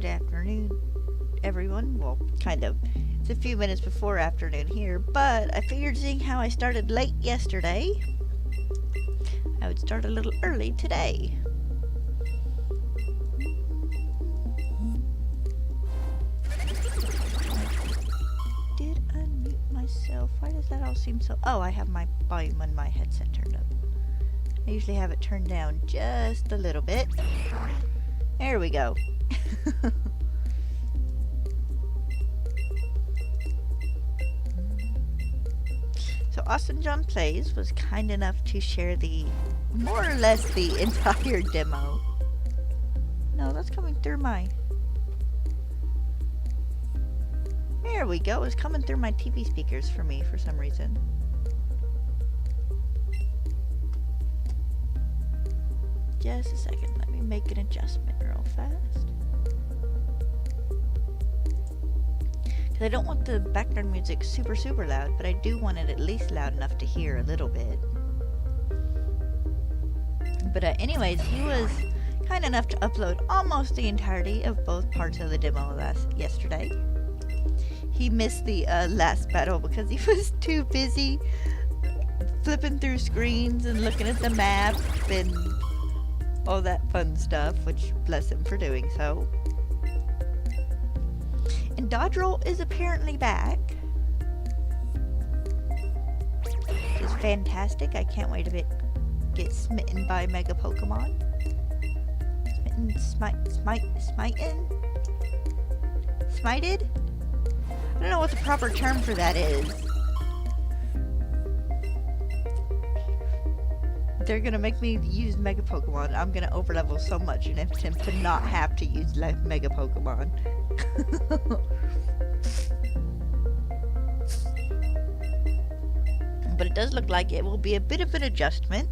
Good afternoon, everyone. Well, kind of. It's a few minutes before afternoon here, but I figured seeing how I started late yesterday, I would start a little early today. Did unmute myself? Why does that all seem so... Oh, I have my volume on my headset turned up. I usually have it turned down just a little bit. There we go. So Austin John Plays was kind enough to share more or less the entire demo. No, that's coming through my... There we go. It's coming through my TV speakers for me for some reason. Just a second. Let me make an adjustment real fast. Because I don't want the background music super loud, but I do want it at least loud enough to hear a little bit. But anyways, he was kind enough to upload almost the entirety of both parts of the demo yesterday. He missed the last battle because he was too busy flipping through screens and looking at the map and all that fun stuff, which bless him for doing so. And Dodge Roll is apparently back. It's fantastic. I can't wait to get smitten by Mega Pokemon. Smited? I don't know what the proper term for that is. They're gonna make me use Mega Pokemon. I'm gonna overlevel so much in an attempt to not have to use Mega Pokemon. But it does look like it will be a bit of an adjustment.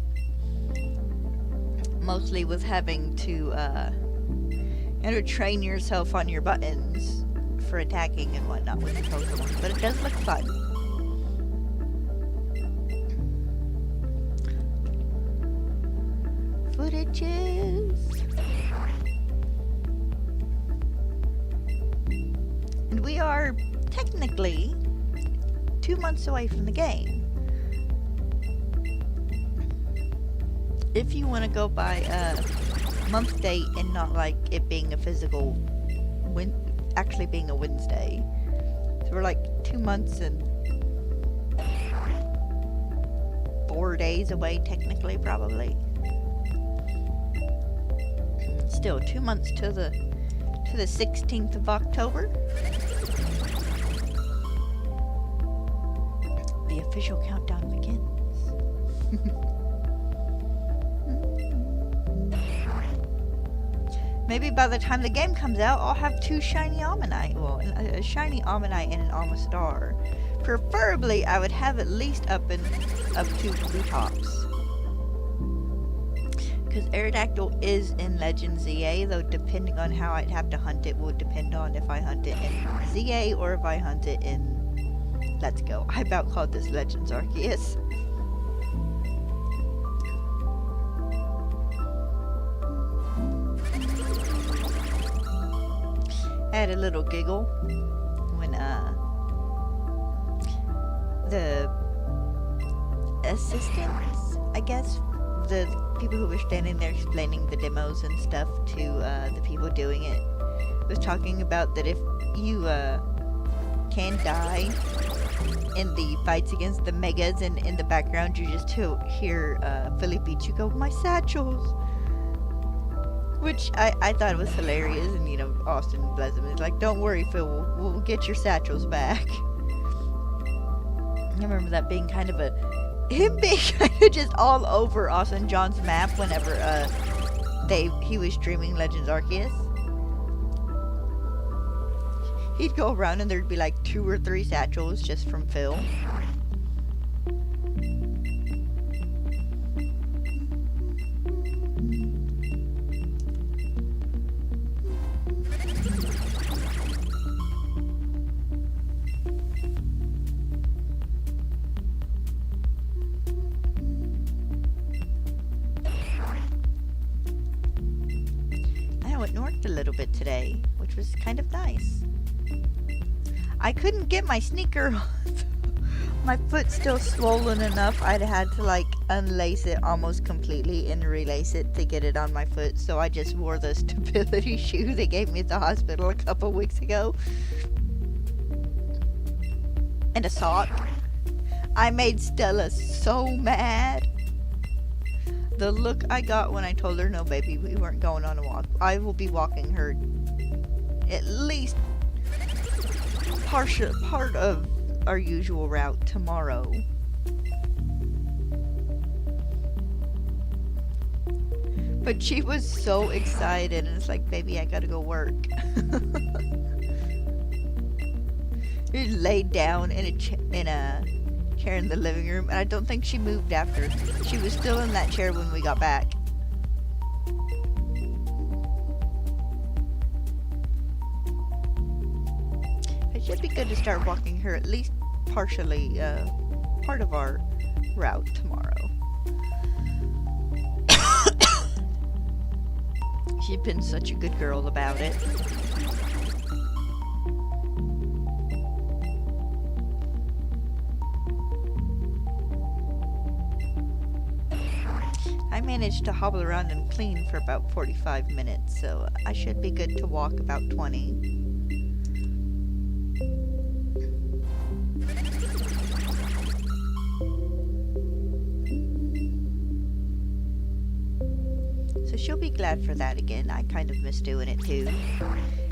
Mostly with having to train yourself on your buttons for attacking and whatnot with the Pokemon. But it does look fun. Footages. And we are technically 2 months away from the game. If you want to go by a month date and not like it being a physical actually being a Wednesday. So we're like 2 months and 4 days away technically, probably. Still 2 months to the 16th of October. The official countdown begins. Maybe by the time the game comes out, I'll have 2 shiny Omanyte. Well, a shiny Omanyte and an Omastar. Preferably, I would have at least up to blue tops. Because Aerodactyl is in Legend ZA, though depending on how I'd have to hunt it will depend on if I hunt it in ZA or if I hunt it in Let's Go. I about called this Legends Arceus. I had a little giggle when the assistants, I guess, the people who were standing there explaining the demos and stuff to the people doing it, was talking about that if you can die in the fights against the Megas, and in the background you just hear Felipe go, "My satchels!" Which I thought was hilarious, and you know, Austin bless him is like, "Don't worry, Phil, we'll get your satchels back." I remember that being kind of him being kind of just all over Austin John's map whenever he was streaming Legends Arceus. He'd go around and there'd be like 2 or 3 satchels just from Phil. went north a little bit today, which was kind of nice. I couldn't get my sneaker on. My foot's still swollen enough. I'd had to like unlace it almost completely and relace it to get it on my foot. So I just wore the stability shoe they gave me at the hospital a couple weeks ago. And a sock. I made Stella so mad. The look I got when I told her, no baby, we weren't going on a walk. I will be walking her at least part of our usual route tomorrow. But she was so excited, and it's like, baby, I gotta go work. She laid down in a chair in the living room, and I don't think she moved after. She was still in that chair when we got back. It should be good to start walking her at least partially, part of our route tomorrow. She's been such a good girl about it. I managed to hobble around and clean for about 45 minutes, so I should be good to walk about 20. So she'll be glad for that again. I kind of miss doing it too.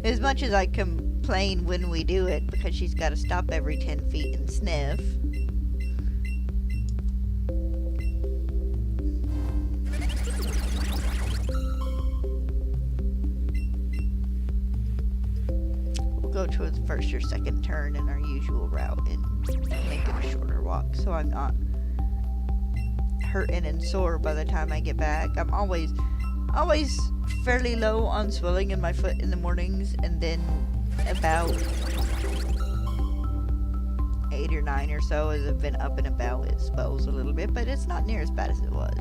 As much as I complain when we do it, because she's got to stop every 10 feet and sniff. Go to the first or second turn in our usual route and make it a shorter walk so I'm not hurting and sore by the time I get back. I'm always fairly low on swelling in my foot in the mornings, and then about 8 or 9 or so as I've been up and about, it swells a little bit, but it's not near as bad as it was.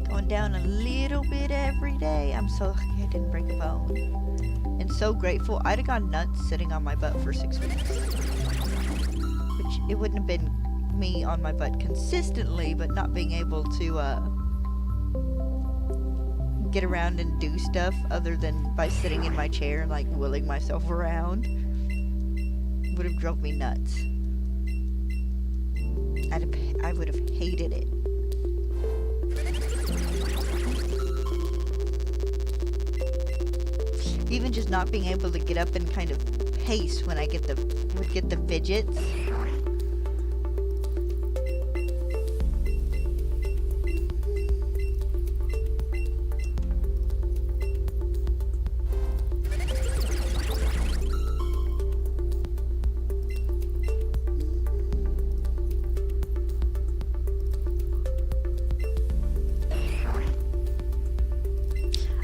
Going down a little bit every day. I'm so lucky I didn't break a bone. And so grateful. I'd have gone nuts sitting on my butt for 6 weeks. Which, it wouldn't have been me on my butt consistently, but not being able to get around and do stuff other than by sitting in my chair and like wheeling myself around would have drove me nuts. I would have hated it. Even just not being able to get up and kind of pace when I would get the fidgets.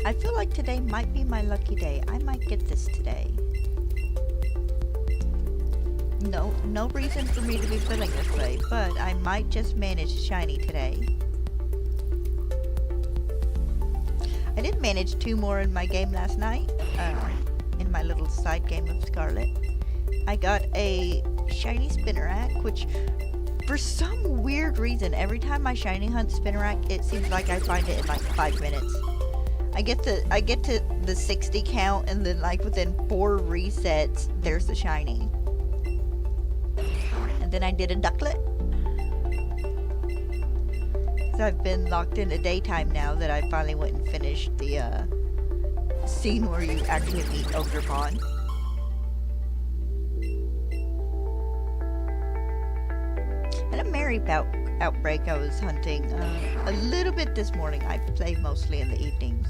I feel like today might be my lucky day. I might get this today. No reason for me to be feeling this way, but I might just manage shiny today. I did manage 2 more in my game last night, in my little side game of Scarlet. I got a shiny Spinnerack, which for some weird reason, every time I shiny hunt Spinnerack, it seems like I find it in like 5 minutes. I get to the 60 count, and then like within 4 resets, there's the shiny. And then I did a ducklet. So I've been locked into daytime now that I finally went and finished the scene where you actually meet Ogremon. And a Mary outbreak I was hunting a little bit this morning. I play mostly in the evenings.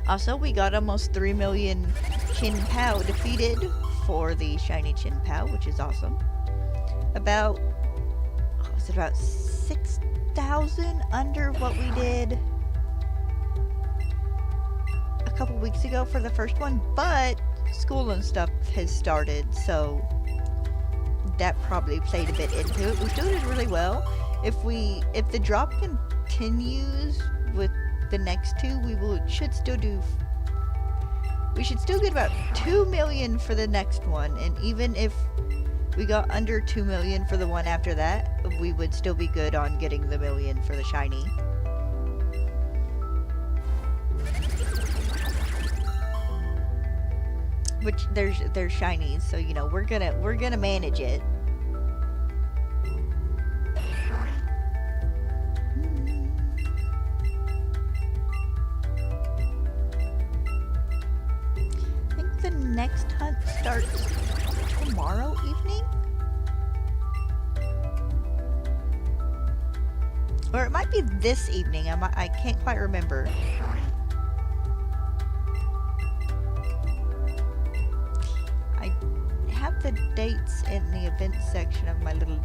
Also, we got almost 3 million Chin-Pao defeated for the shiny Chin-Pao, which is awesome. About 6,000 under what we did a couple weeks ago for the first one, but school and stuff has started, so that probably played a bit into it. We still did really well. If the drop continues with the next two, we should still get about 2 million for the next one, and even if we got under 2 million for the one after that, we would still be good on getting the million for the shiny. Which there's shinies, so you know we're gonna manage it. I think the next hunt starts tomorrow evening? Or it might be this evening. I can't quite remember. I have the dates in the events section of my little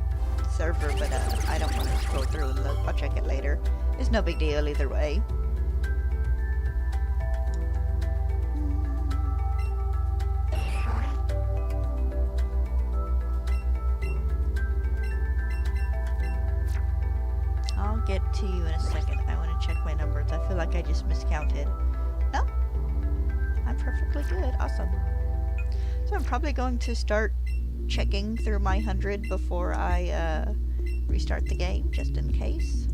server, but I don't want to scroll through and look. I'll check it later. It's no big deal either way. Get to you in a second. I want to check my numbers. I feel like I just miscounted. No, I'm perfectly good. Awesome. So I'm probably going to start checking through my 100 before I restart the game, just in case.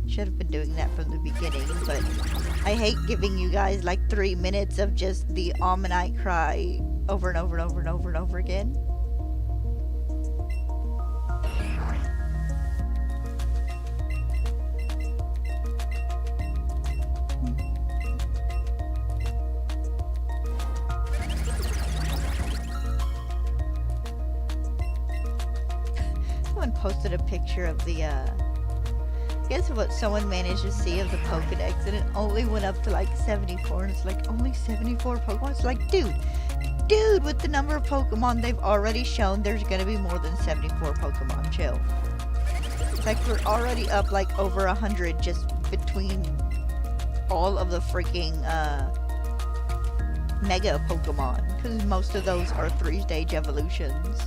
Should have been doing that from the beginning, but I hate giving you guys like 3 minutes of just the Omanyte cry over and over and over and over and over again. Posted a picture of the guess what someone managed to see of the Pokedex, and it only went up to like 74, and it's like only 74 Pokemon. It's like, dude, with the number of Pokemon they've already shown, there's gonna be more than 74 Pokemon. Chill. It's like we're already up like over 100 just between all of the freaking Mega Pokemon, because most of those are 3-stage evolutions.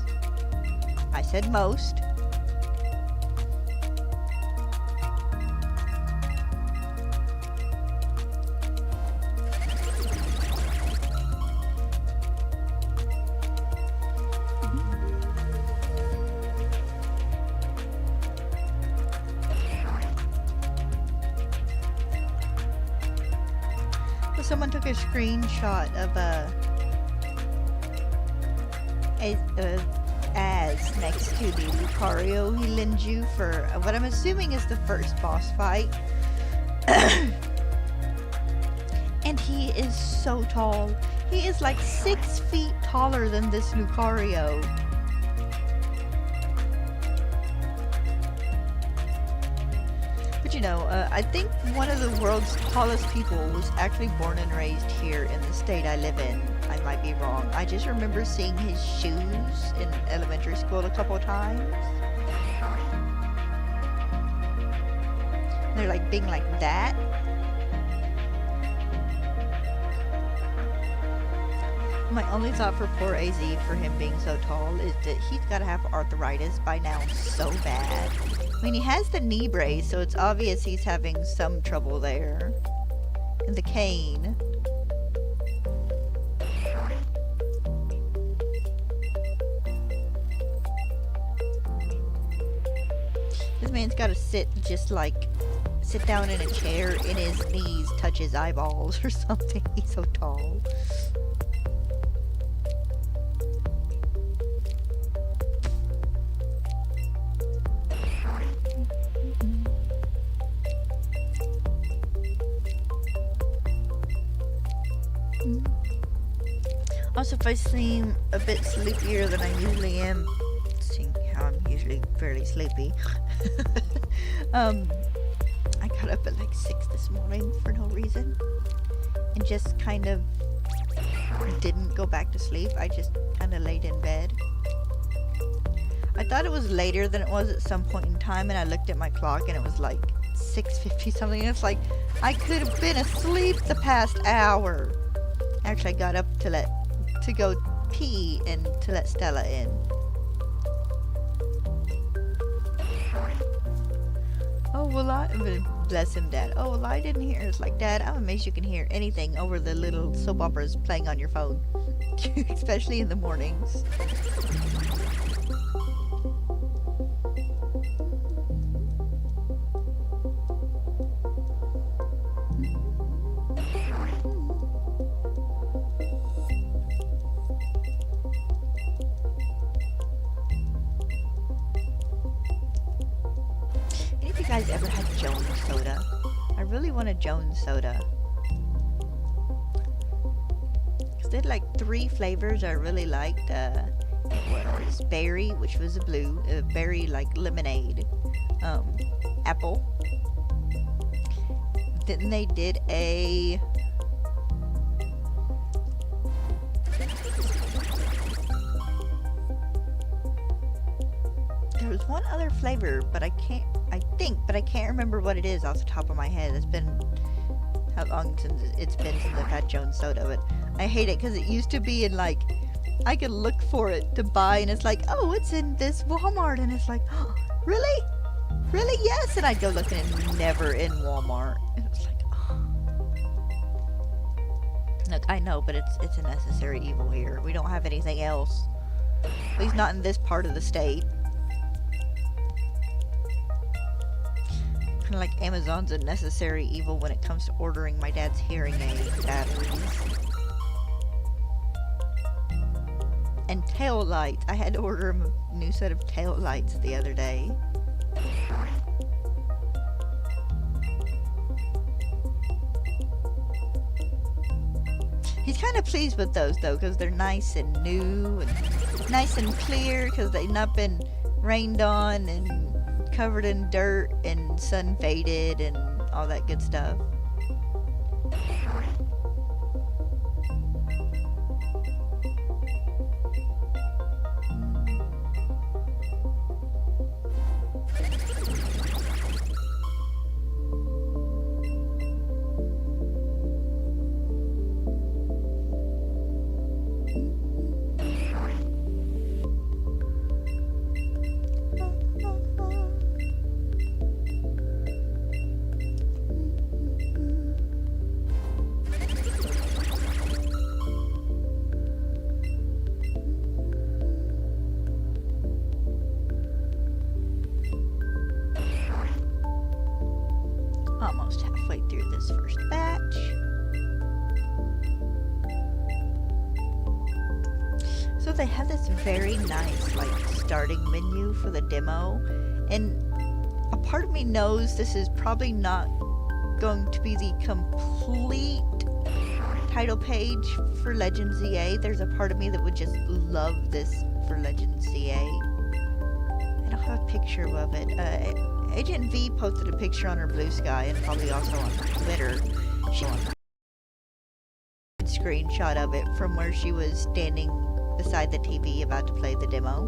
I said most. Someone took a screenshot of as next to the Lucario he lends you for what I'm assuming is the first boss fight. And he is so tall. He is like 6 feet taller than this Lucario. But you know, I think one of the world's tallest people was actually born and raised here in the state I live in. I might be wrong. I just remember seeing his shoes in elementary school a couple times. They're like being like that. My only thought for poor AZ for him being so tall is that he's got to have arthritis by now so bad. I mean, he has the knee brace, so it's obvious he's having some trouble there. And the cane. This man's got to sit down in a chair and his knees touch his eyeballs or something. He's so tall. Also, if I seem a bit sleepier than I usually am, seeing how I'm usually fairly sleepy, I got up at like 6 this morning for no reason, and just kind of didn't go back to sleep. I just kind of laid in bed. I thought it was later than it was at some point in time, and I looked at my clock and it was like 6:50 something, and it's like, I could have been asleep the past hour. Actually, I got up to go pee and to let Stella in. well, bless him, Dad. Oh, well, I didn't hear. It's like, Dad, I'm amazed you can hear anything over the little soap operas playing on your phone, especially in the mornings. Any of you guys ever had Jones soda? I really want a Jones soda. Because they had like 3 flavors I really liked. It was berry, which was a blue, berry like lemonade, apple. Then they did a there was one other flavor, but I can't remember what it is off the top of my head. It's been how long since it's been since I've had Jones soda, but I hate it because it used to be in like I could look for it to buy, and it's like, oh, it's in this Walmart, and it's like, oh, really? Really? Yes. And I'd go looking and never in Walmart. And it was like, oh. Look, I know, but it's a necessary evil here. We don't have anything else. At least not in this part of the state. Kind of like Amazon's a necessary evil when it comes to ordering my dad's hearing aid batteries. And tail lights. I had to order him a new set of tail lights the other day. He's kind of pleased with those though, because they're nice and new and nice and clear, because they've not been rained on and covered in dirt and sun faded and all that good stuff. Almost halfway through this first batch. So they have this very nice like starting menu for the demo, and a part of me knows this is probably not going to be the complete title page for Legend ZA. There's a part of me that would just love this for Legend ZA. I don't have a picture of it. Agent V posted a picture on her Blue Sky and probably also on her Twitter. She screenshot of it from where she was standing beside the TV about to play the demo.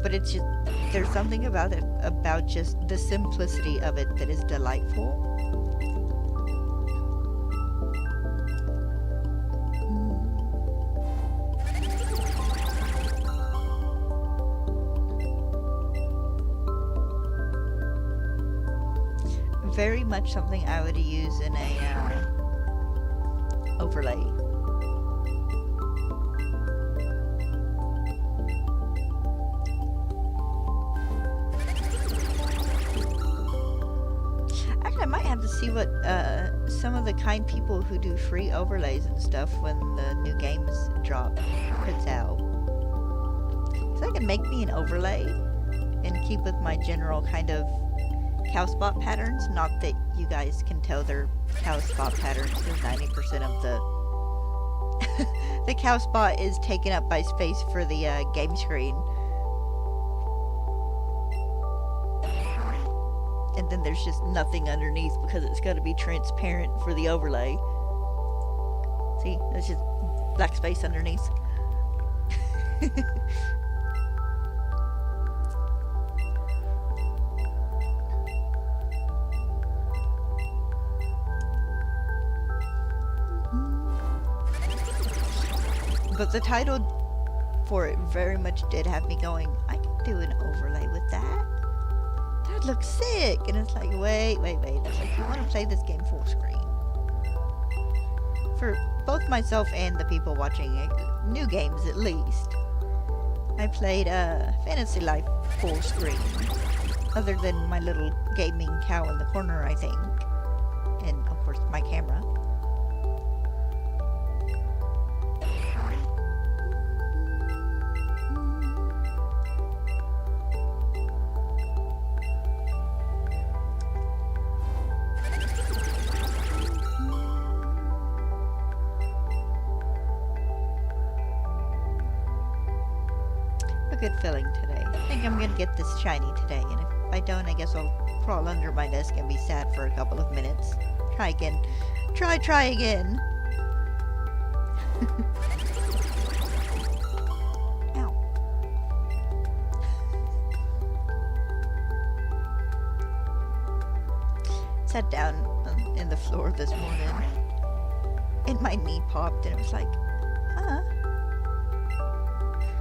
But it's just, there's something about it, about just the simplicity of it that is delightful. Very much something I would use in a overlay. Actually, I might have to see what some of the kind people who do free overlays and stuff when the new games drop puts out. So I can make me an overlay and keep with my general kind of cow spot patterns. Not that you guys can tell they're cow spot patterns, because 90% of the cow spot is taken up by space for the game screen. And then there's just nothing underneath because it's got to be transparent for the overlay. See, there's just black space underneath. But the title for it very much did have me going, I can do an overlay with that. would look sick. And it's like, wait. It's like, you want to play this game full screen. For both myself and the people watching it, new games at least. I played Fantasy Life full screen. Other than my little gaming cow in the corner, I think. And, of course, my camera. Good feeling today. I think I'm gonna get this shiny today, and if I don't, I guess I'll crawl under my desk and be sad for a couple of minutes. Try again. Try again. Ow. Sat down in the floor this morning, and my knee popped, and it was like, huh?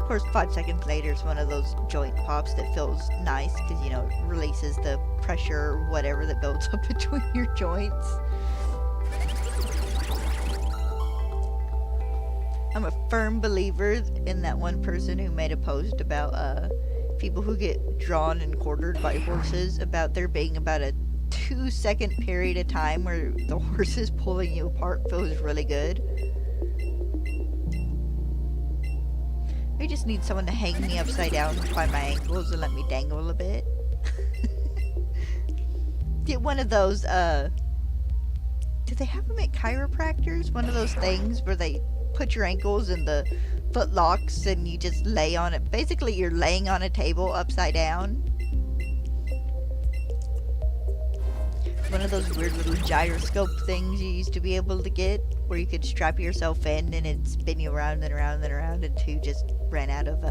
Of course, 5 seconds later, it's one of those joint pops that feels nice because, you know, it releases the pressure or whatever that builds up between your joints. I'm a firm believer in that one person who made a post about people who get drawn and quartered by horses, about there being about a 2-second period of time where the horse is pulling you apart feels really good. I just need someone to hang me upside down by my ankles and let me dangle a bit. Get one of those, do they have them at chiropractors? One of those things where they put your ankles in the foot locks and you just lay on it. Basically, you're laying on a table upside down. One of those weird little gyroscope things you used to be able to get, where you could strap yourself in and it'd spin you around and around and around until you just ran out of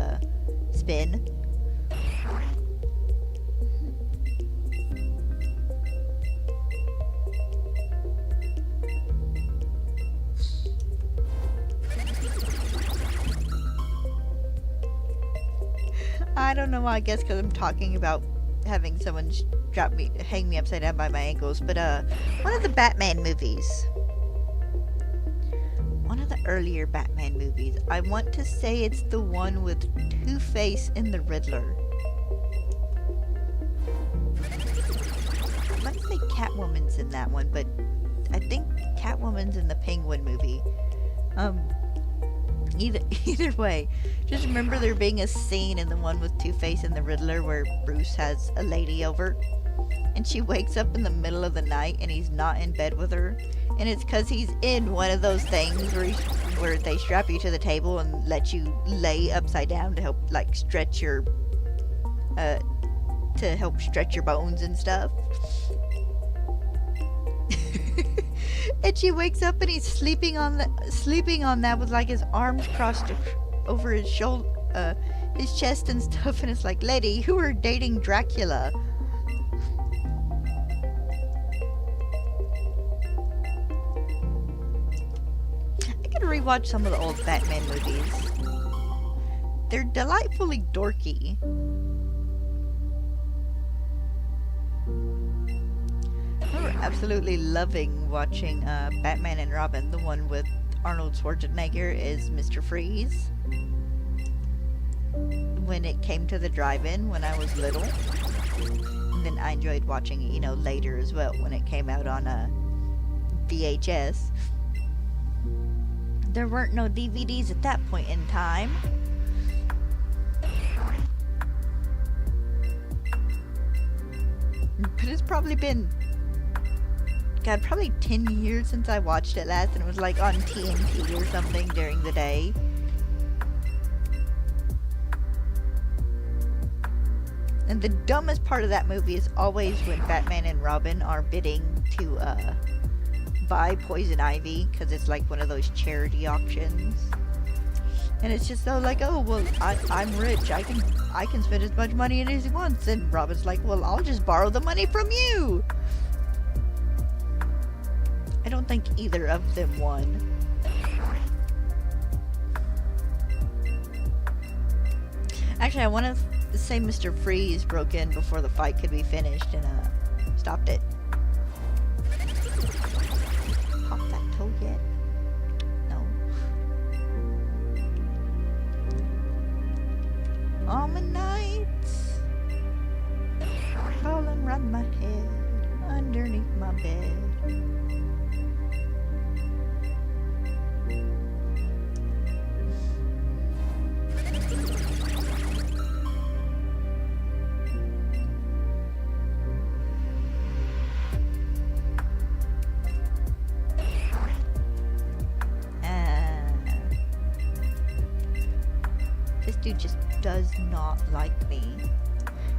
spin. I don't know why, I guess because I'm talking about having someone hang me upside down by my ankles, but one of the Batman movies. One of the earlier Batman movies. I want to say it's the one with Two-Face and the Riddler. I want to say Catwoman's in that one, but I think Catwoman's in the Penguin movie. Either way, just remember there being a scene in the one with Two-Face and the Riddler where Bruce has a lady over, and she wakes up in the middle of the night and he's not in bed with her, and it's because he's in one of those things where they strap you to the table and let you lay upside down to help stretch your bones and stuff. And she wakes up and he's sleeping on that with his arms crossed over his shoulder, his chest and stuff, and it's like, lady, you were dating Dracula. I could rewatch some of the old Batman movies. They're delightfully dorky. Absolutely loving watching Batman and Robin, the one with Arnold Schwarzenegger as Mr. Freeze, when it came to the drive-in when I was little. And then I enjoyed watching it, later as well when it came out on VHS. There weren't no DVDs at that point in time. But it's probably been probably 10 years since I watched it last, and it was on TNT or something during the day. And the dumbest part of that movie is always when Batman and Robin are bidding to buy Poison Ivy, because it's one of those charity auctions. And it's just so oh, well, I'm rich, I can spend as much money as he wants. And Robin's like, well, I'll just borrow the money from you. I don't think either of them won. Actually, I want to Say Mr. Freeze broke in before the fight could be finished and stopped it. Pop that toe yet? No. Omanyte, crawling round my head, underneath my bed. This dude just does not like me.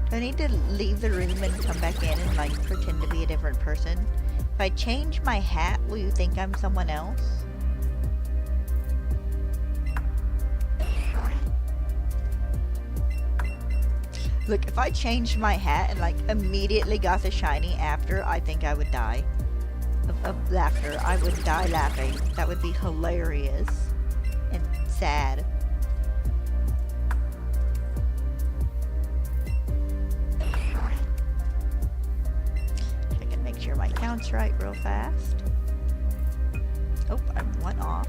Do I need to leave the room and come back in and like pretend to be a different person? If I change my hat, will you think I'm someone else? Look, if I changed my hat and like immediately got the shiny after, I think I would die of laughter. I would die laughing. That would be hilarious and sad. I can make sure my count's right real fast. Oh, I'm one off.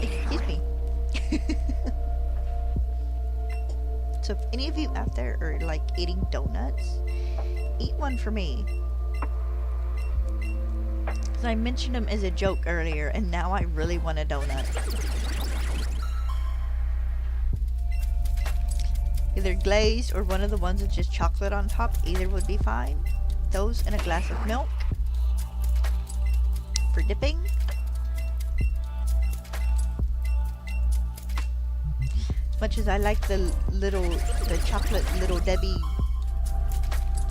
Excuse me. So if any of you out there are like eating donuts, eat one for me. Because I mentioned them as a joke earlier and now I really want a donut. Either glazed or one of the ones with just chocolate on top, either would be fine. Those and a glass of milk for dipping. As much as I like the chocolate Little Debbie,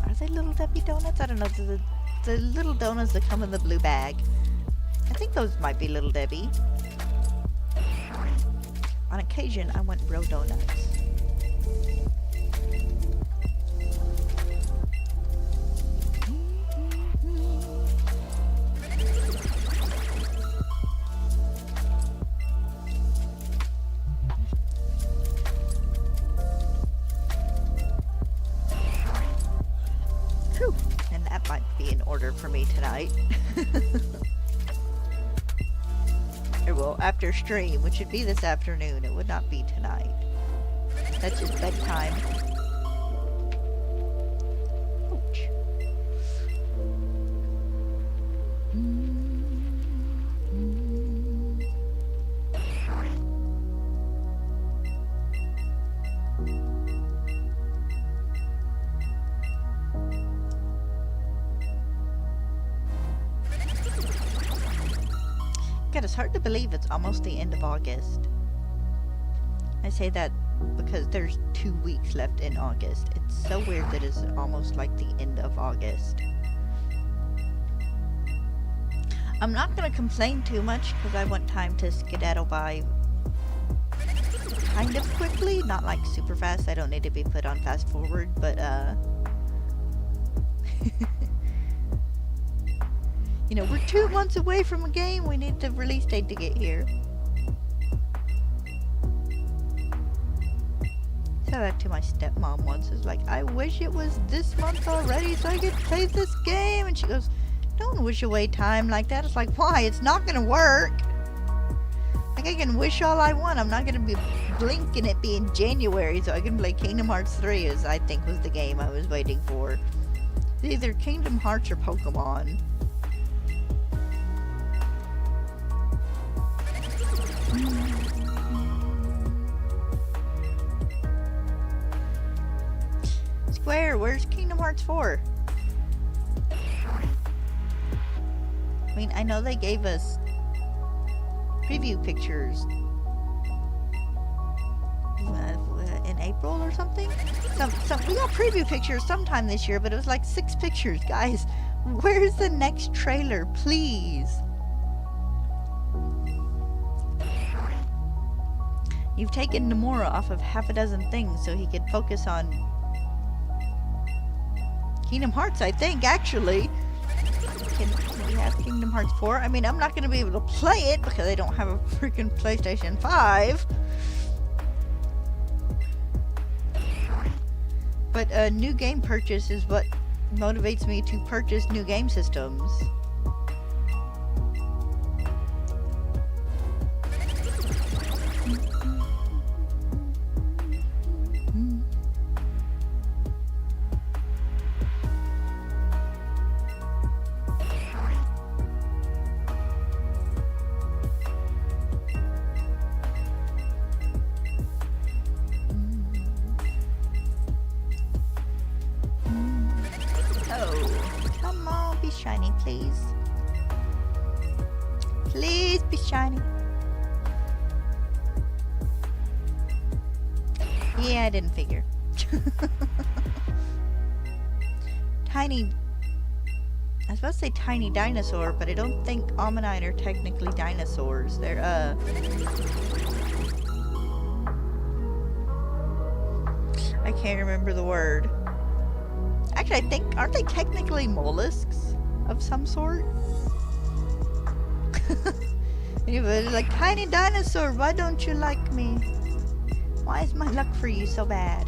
are they Little Debbie donuts? I don't know, the little donuts that come in the blue bag. I think those might be Little Debbie. On occasion, I want real donuts. And that might be in order for me tonight. Or well, after stream, which would be this afternoon. It would not be tonight. That's just bedtime. Ouch. God, it's hard to believe it's almost the end of August. I say that because there's 2 weeks left in August. It's so weird that it's almost like the end of August. I'm not going to complain too much because I want time to skedaddle by kind of quickly. Not like super fast. I don't need to be put on fast forward, but you know, we're 2 months away from a game. We need the release date to get here. Said that to my stepmom once. It's like, I wish it was this month already so I could play this game. And she goes, don't wish away time like that. It's like, why? It's not gonna work. Like, I can wish all I want. I'm not gonna be blinking it being January so I can play Kingdom Hearts 3, as I think was the game I was waiting for. It's either Kingdom Hearts or Pokemon. Square, where's Kingdom Hearts 4? I mean, I know they gave us preview pictures in April or something. We got preview pictures sometime this year, but it was like 6 pictures. Guys, where's the next trailer, please? You've taken Nomura off of half a dozen things so he could focus on Kingdom Hearts, I think, actually. Can we have Kingdom Hearts 4? I mean, I'm not going to be able to play it because I don't have a freaking PlayStation 5. But a new game purchase is what motivates me to purchase new game systems. Shiny, please. Please be shiny. Yeah, I didn't figure. Tiny... I was supposed to say tiny dinosaur, but I don't think Omanyte are technically dinosaurs. They're, I can't remember the word. Actually, I think... Aren't they technically mollusks? Of some sort? Anyway, like, tiny dinosaur, why don't you like me? Why is my luck for you so bad?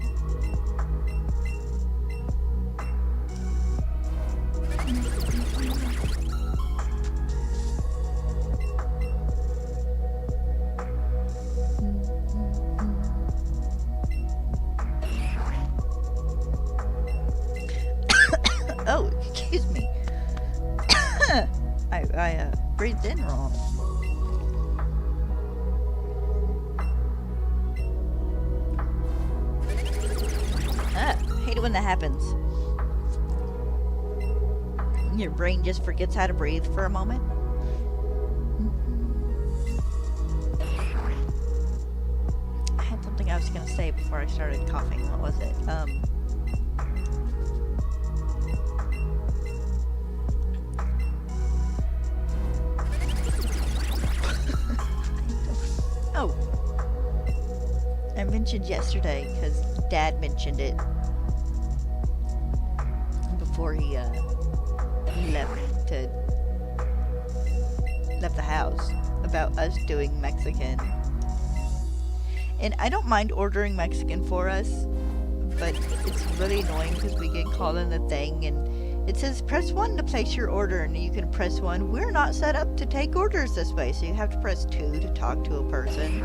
Oh, excuse me. I breathed in wrong. Hate it when that happens. Your brain just forgets how to breathe for a moment. I had something I was gonna say before I started coughing. What was it? Oh, I mentioned yesterday because Dad mentioned it before he left the house about us doing Mexican. And I don't mind ordering Mexican for us, but it's really annoying because we get called in the thing and it says press 1 to place your order, and you can press 1. We're not set up to take orders this way, so you have to press 2 to talk to a person.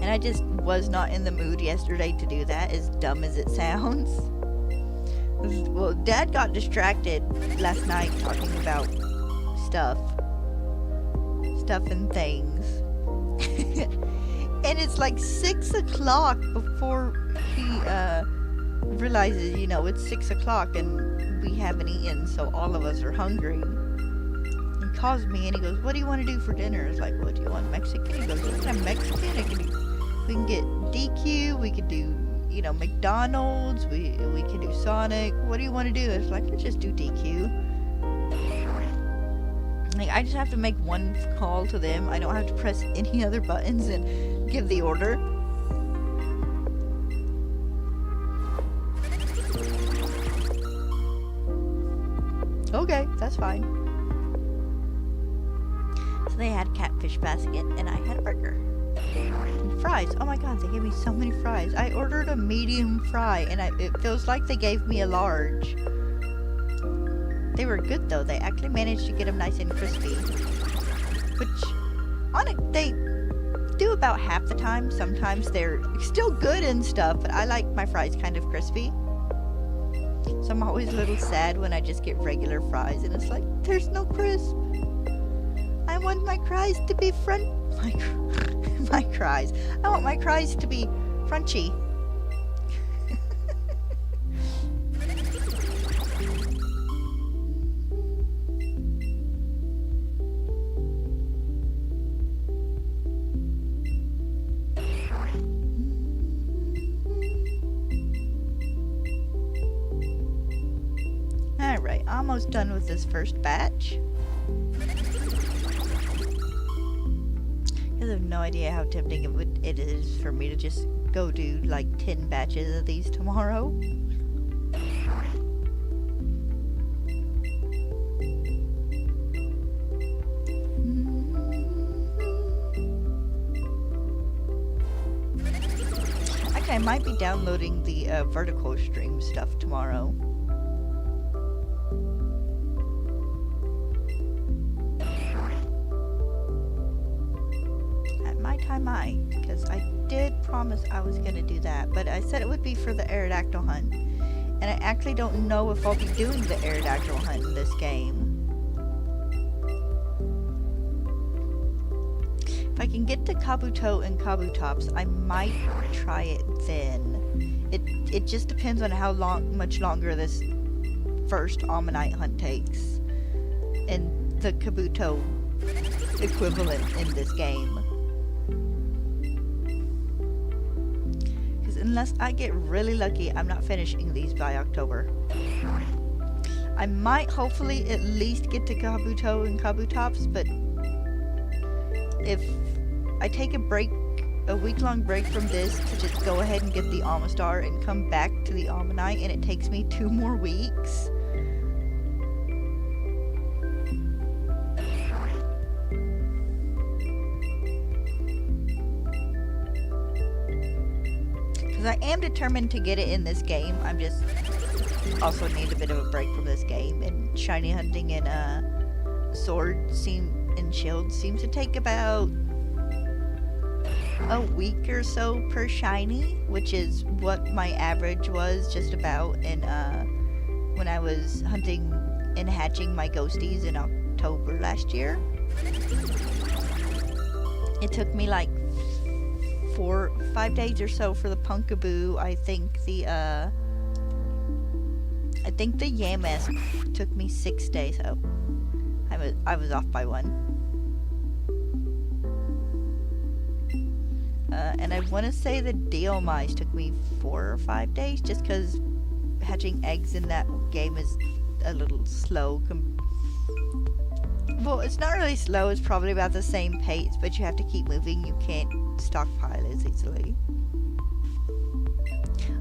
And I just was not in the mood yesterday to do that, as dumb as it sounds. Well, Dad got distracted last night talking about stuff and things. And it's like 6 o'clock before he realizes, you know, it's 6 o'clock and we haven't eaten, so all of us are hungry. He calls me and he goes, what do you want to do for dinner? It's like, what do you want, Mexican? He goes, we can have Mexican. We can get DQ, we could do, you know, McDonald's, we can do Sonic. What do you want to do? It's like, let's just do DQ. Like, I just have to make one call to them. I don't have to press any other buttons and give the order. Okay, that's fine. So they had catfish basket and I had a burger. And fries. Oh my god, they gave me so many fries. I ordered a medium fry and it feels like they gave me a large. They were good though. They actually managed to get them nice and crispy. Which, on it, they do about half the time. Sometimes they're still good and stuff, but I like my fries kind of crispy. So I'm always a little sad when I just get regular fries and it's like, there's no crisp. I want my fries to be my fries. I want my fries to be crunchy. Alright, almost done with this first batch. guys have no idea how tempting it is for me to just go do like 10 batches of these tomorrow. Actually, I might be downloading the vertical stream stuff tomorrow. I might, because I did promise I was going to do that, but I said it would be for the Aerodactyl hunt, and I actually don't know if I'll be doing the Aerodactyl hunt in this game. If I can get to Kabuto and Kabutops, I might try it then. It just depends on how much longer this first Omanyte hunt takes, and the Kabuto equivalent in this game. Unless I get really lucky, I'm not finishing these by October. I might hopefully at least get to Kabuto and Kabutops, but if I take a week-long break from this to just go ahead and get the Amistar and come back to the Omanyte, and it takes me 2 more weeks, I am determined to get it in this game. I'm just also need a bit of a break from this game, and shiny hunting and sword and shield seems to take about a week or so per shiny, which is what my average was just about in when I was hunting and hatching my ghosties in October last year. It took me like 5 days or so for the Punkaboo. I think the Yamask took me 6 days. Oh, I was off by 1. And I want to say the Deomais took me 4 or 5 days, just because hatching eggs in that game is a little slow. Well, it's not really slow, it's probably about the same pace, but you have to keep moving. You can't stockpile as easily.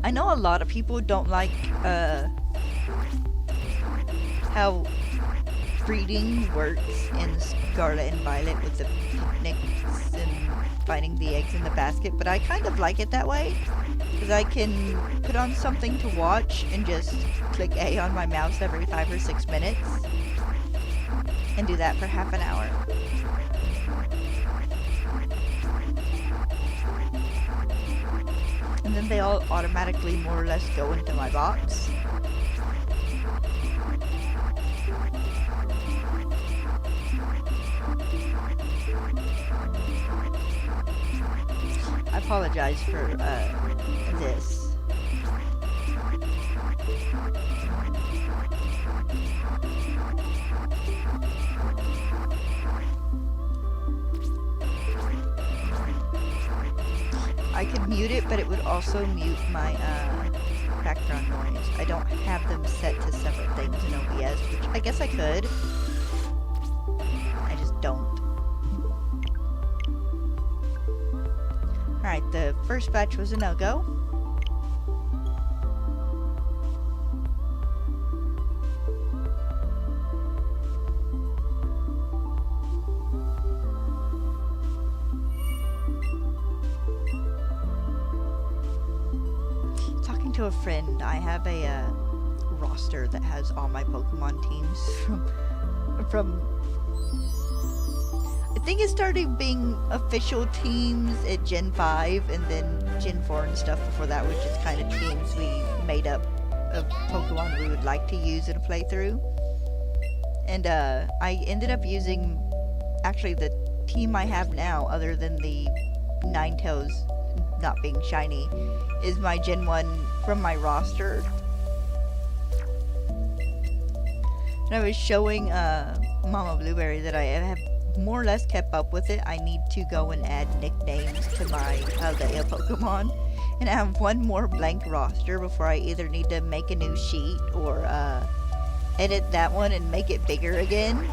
I know a lot of people don't like how breeding works in Scarlet and Violet with the picnics and finding the eggs in the basket, but I kind of like it that way, because I can put on something to watch and just click A on my mouse every 5 or 6 minutes and do that for half an hour. And then they all automatically more or less go into my box. I apologize for this. I could mute it, but it would also mute my background noise. I don't have them set to separate things in OBS, which I guess I could. I just don't. Alright, the first batch was a no-go. To a friend, I have a roster that has all my Pokemon teams from I think it started being official teams at Gen 5, and then Gen 4 and stuff before that was just kind of teams we made up of Pokemon we would like to use in a playthrough. And I ended up using, actually the team I have now, other than the Ninetales not being shiny, is my Gen 1 from my roster. And I was showing Mama Blueberry that I have more or less kept up with it. I need to go and add nicknames to my Aldea Pokemon, and I have one more blank roster before I either need to make a new sheet or edit that one and make it bigger again.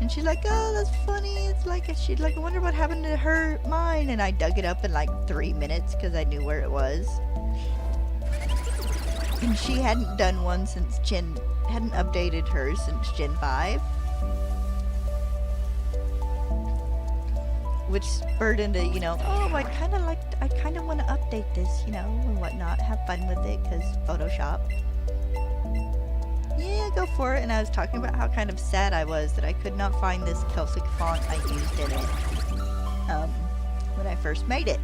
And she's like, oh, that's funny. It's like, she's like, I wonder what happened to mine. And I dug it up in like 3 minutes because I knew where it was. And she hadn't done one since hadn't updated hers since Gen 5. Which spurred into, you know, oh, I kind of want to update this, you know, and whatnot. Have fun with it because Photoshop. Yeah, go for it. And I was talking about how kind of sad I was that I could not find this Celtic font I used in it when I first made it.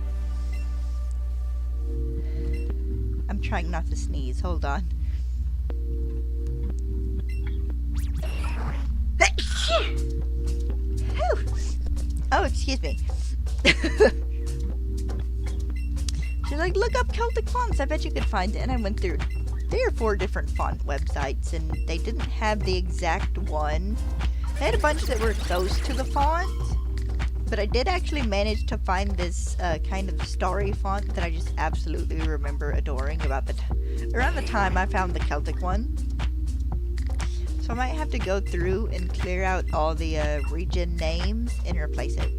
I'm trying not to sneeze. Hold on. Oh, excuse me. She's like, look up Celtic fonts. I bet you could find it. And I went through 3 or 4 different font websites, and they didn't have the exact one. They had a bunch that were close to the font, but I did actually manage to find this kind of starry font that I just absolutely remember adoring about around the time I found the Celtic one. So I might have to go through and clear out all the region names and replace it.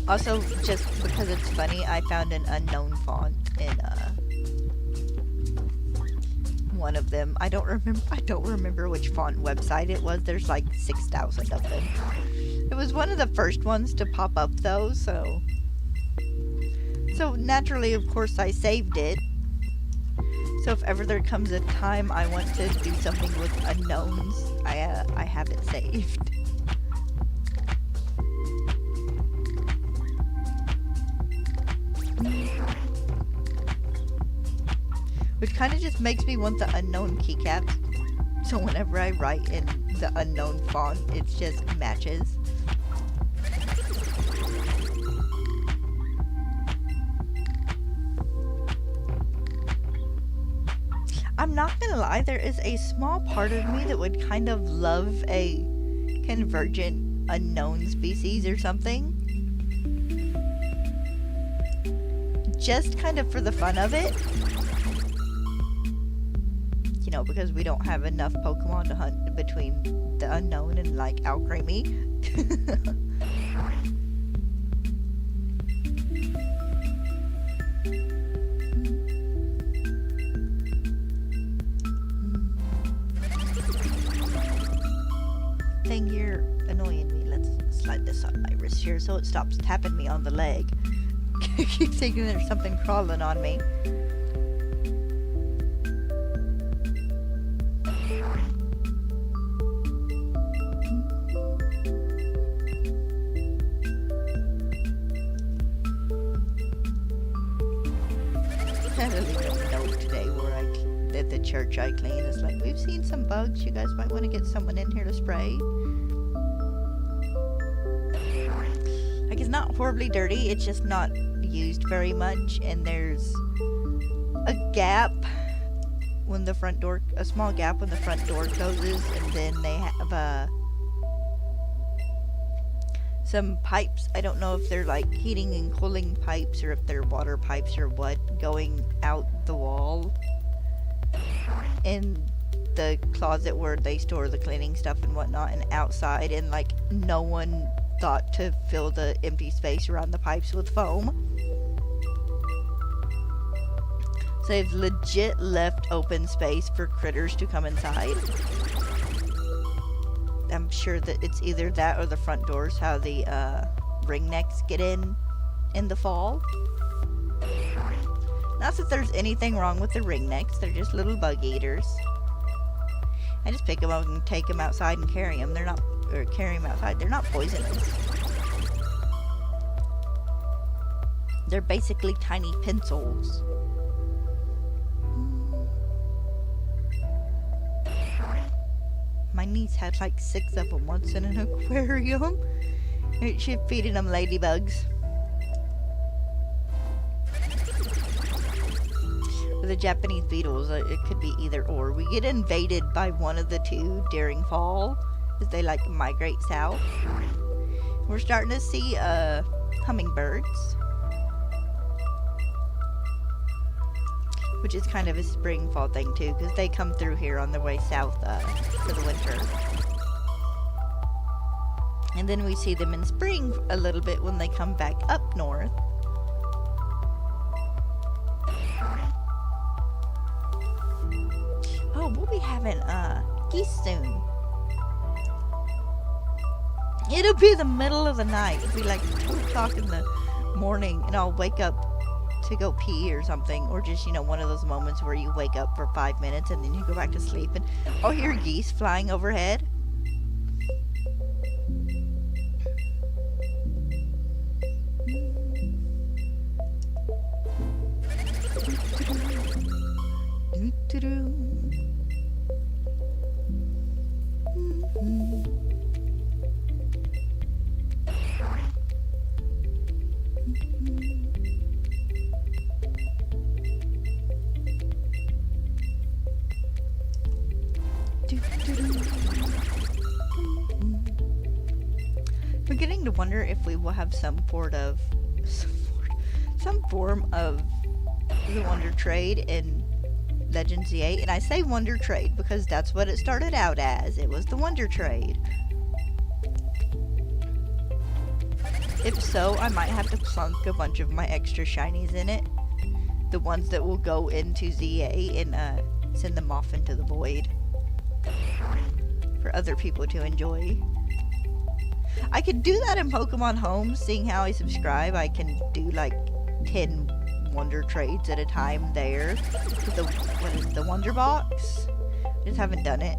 Also, just because it's funny, I found an unknown font in one of them. I don't remember which font website it was. There's like 6,000 of them. It was one of the first ones to pop up though, so naturally, of course, I saved it. So if ever there comes a time I want to do something with unknowns, I have it saved. Which kind of just makes me want the unknown keycaps. So whenever I write in the unknown font, it just matches. I'm not gonna lie, there is a small part of me that would kind of love a convergent unknown species or something. Just kind of for the fun of it. You know, because we don't have enough Pokemon to hunt between the unknown and like Alcremie. Thing, you're annoying me. Let's slide this on my wrist here so it stops tapping me on the leg. I keep thinking there's something crawling on me. I really don't know today where at the church I clean. It's like, we've seen some bugs. You guys might want to get someone in here to spray. Like, it's not horribly dirty. It's just not used very much. And there's a gap when the front door, a small gap when the front door closes. And then they have some pipes. I don't know if they're like heating and cooling pipes or if they're water pipes or what, going out the wall in the closet where they store the cleaning stuff and whatnot, and outside, and like no one thought to fill the empty space around the pipes with foam. So they've legit left open space for critters to come inside. I'm sure that it's either that or the front doors, how the ringnecks get in the fall. Not that there's anything wrong with the ringnecks, they're just little bug eaters. I just pick them up and take them outside and carry them. They're not, or carry them outside. They're not poisonous. They're basically tiny pencils. My niece had like 6 of them once in an aquarium. She's feeding them ladybugs. With the Japanese beetles, it could be either or. We get invaded by one of the two during fall, as they like migrate south. We're starting to see hummingbirds. which is kind of a spring fall thing too, because they come through here on their way south for the winter. And then we see them in spring a little bit when they come back up north. Oh, we'll be having geese soon. It'll be the middle of the night. It'll be like 2 o'clock in the morning, and I'll wake up to go pee or something, or just, you know, one of those moments where you wake up for 5 minutes and then you go back to sleep, and I'll hear geese flying overhead. I'm beginning to wonder if we will have some form of the Wonder Trade in Legends Z8, and I say Wonder Trade because that's what it started out as. It was the Wonder Trade. If so, I might have to plunk a bunch of my extra shinies in it, the ones that will go into ZA, and send them off into the void for other people to enjoy. I could do that in Pokemon Home, seeing how I subscribe. I can do like 10 Wonder Trades at a time there with the Wonder Box. Just haven't done it.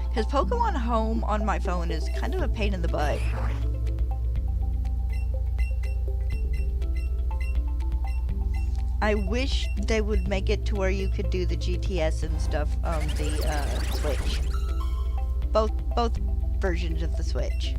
Because Pokemon Home on my phone is kind of a pain in the butt. I wish they would make it to where you could do the GTS and stuff on the Switch. Both versions of the Switch.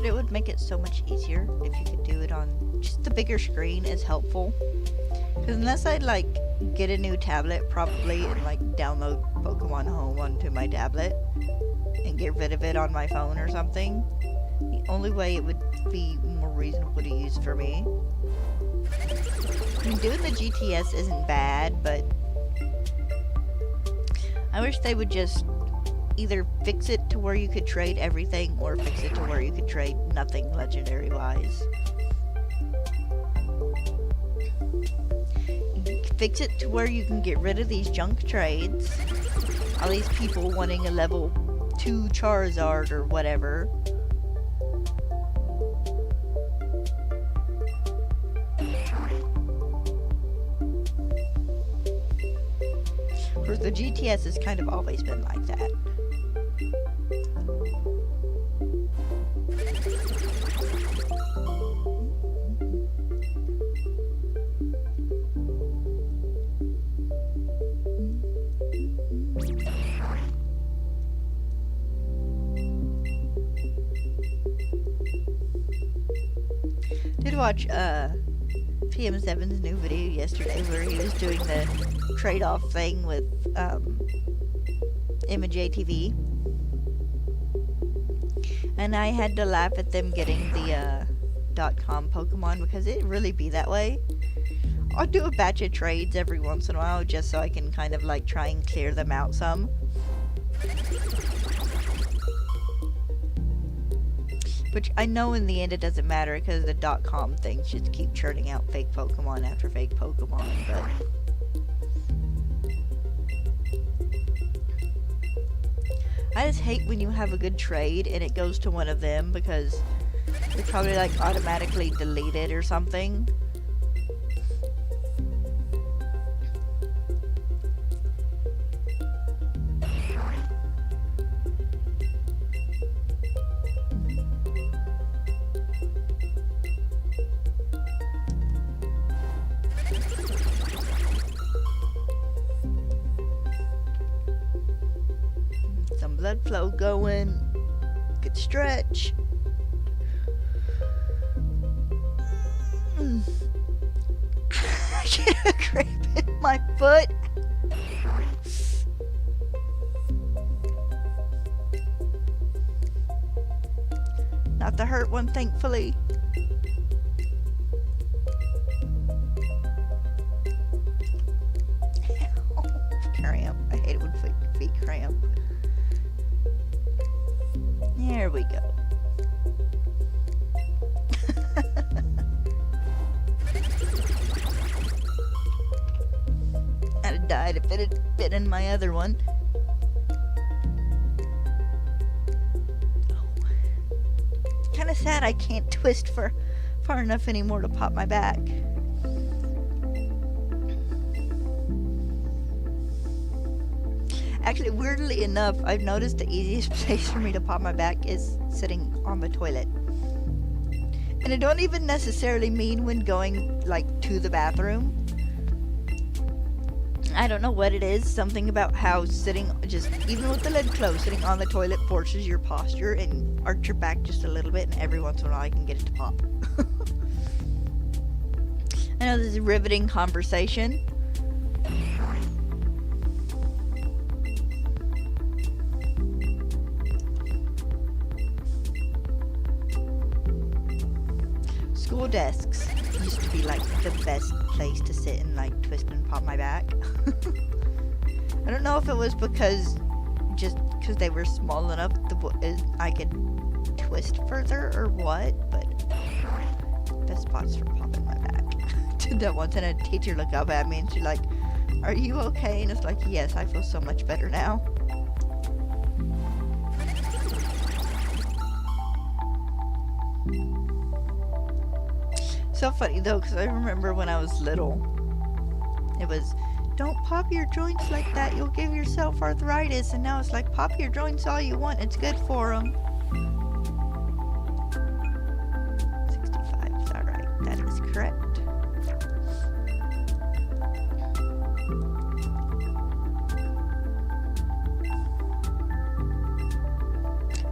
It would make it so much easier if you could do it on just the bigger screen is helpful. Because unless I'd like get a new tablet probably and like download Pokemon Home onto my tablet and get rid of it on my phone or something, the only way it would be more reasonable to use for me. I mean, doing the GTS isn't bad, but I wish they would just either fix it to where you could trade everything or fix it to where you could trade nothing legendary wise. Fix it to where you can get rid of these junk trades. All these people wanting a level 2 Charizard or whatever. Of course, the GTS has kind of always been like that. Did watch PM7's new video yesterday where he was doing the trade-off thing with Image ATV, and I had to laugh at them getting the .com Pokemon because it really be that way. I'll do a batch of trades every once in a while just so I can kind of like try and clear them out some. Which I know in the end it doesn't matter because the .com things just keep churning out fake Pokemon after fake Pokemon, but... I just hate when you have a good trade and it goes to one of them because they probably like automatically delete it or something. Some blood flow going. Good stretch. I get a cramp in my foot. Not the hurt one, thankfully. Cramp. I hate it when feet cramp. There we go. I'd have died if it had been in my other one. Oh. Kind of sad I can't twist for far enough anymore to pop my back. Actually, weirdly enough, I've noticed the easiest place for me to pop my back is sitting on the toilet. And I don't even necessarily mean when going, like, to the bathroom. I don't know what it is, something about how sitting, just, even with the lid closed, sitting on the toilet forces your posture and arch your back just a little bit, and every once in a while I can get it to pop. I know this is a riveting conversation. School desks used to be like the best place to sit and like twist and pop my back. I don't know if it was because they were small enough I could twist further or what, but best spots for popping my back. Did that once and a teacher looked up at me and she's like, "Are you okay?" And it's like, "Yes, I feel so much better now." So funny though, because I remember when I was little, it was, "Don't pop your joints like that, you'll give yourself arthritis," and now it's like, pop your joints all you want, it's good for them. 65 is alright, that is correct.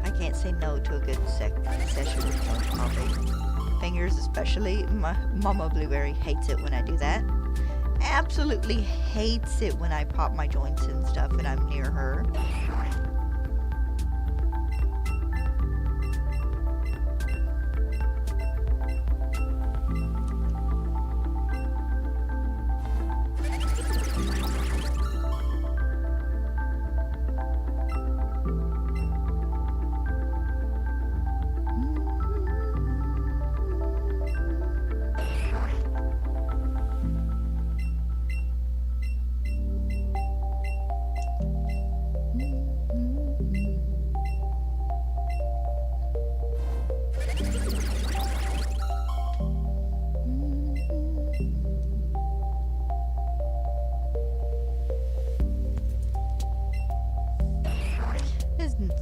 I can't say no to a good session of joint popping. Fingers especially. My Mama Blueberry hates it when I do that. Absolutely hates it when I pop my joints and stuff and I'm near her.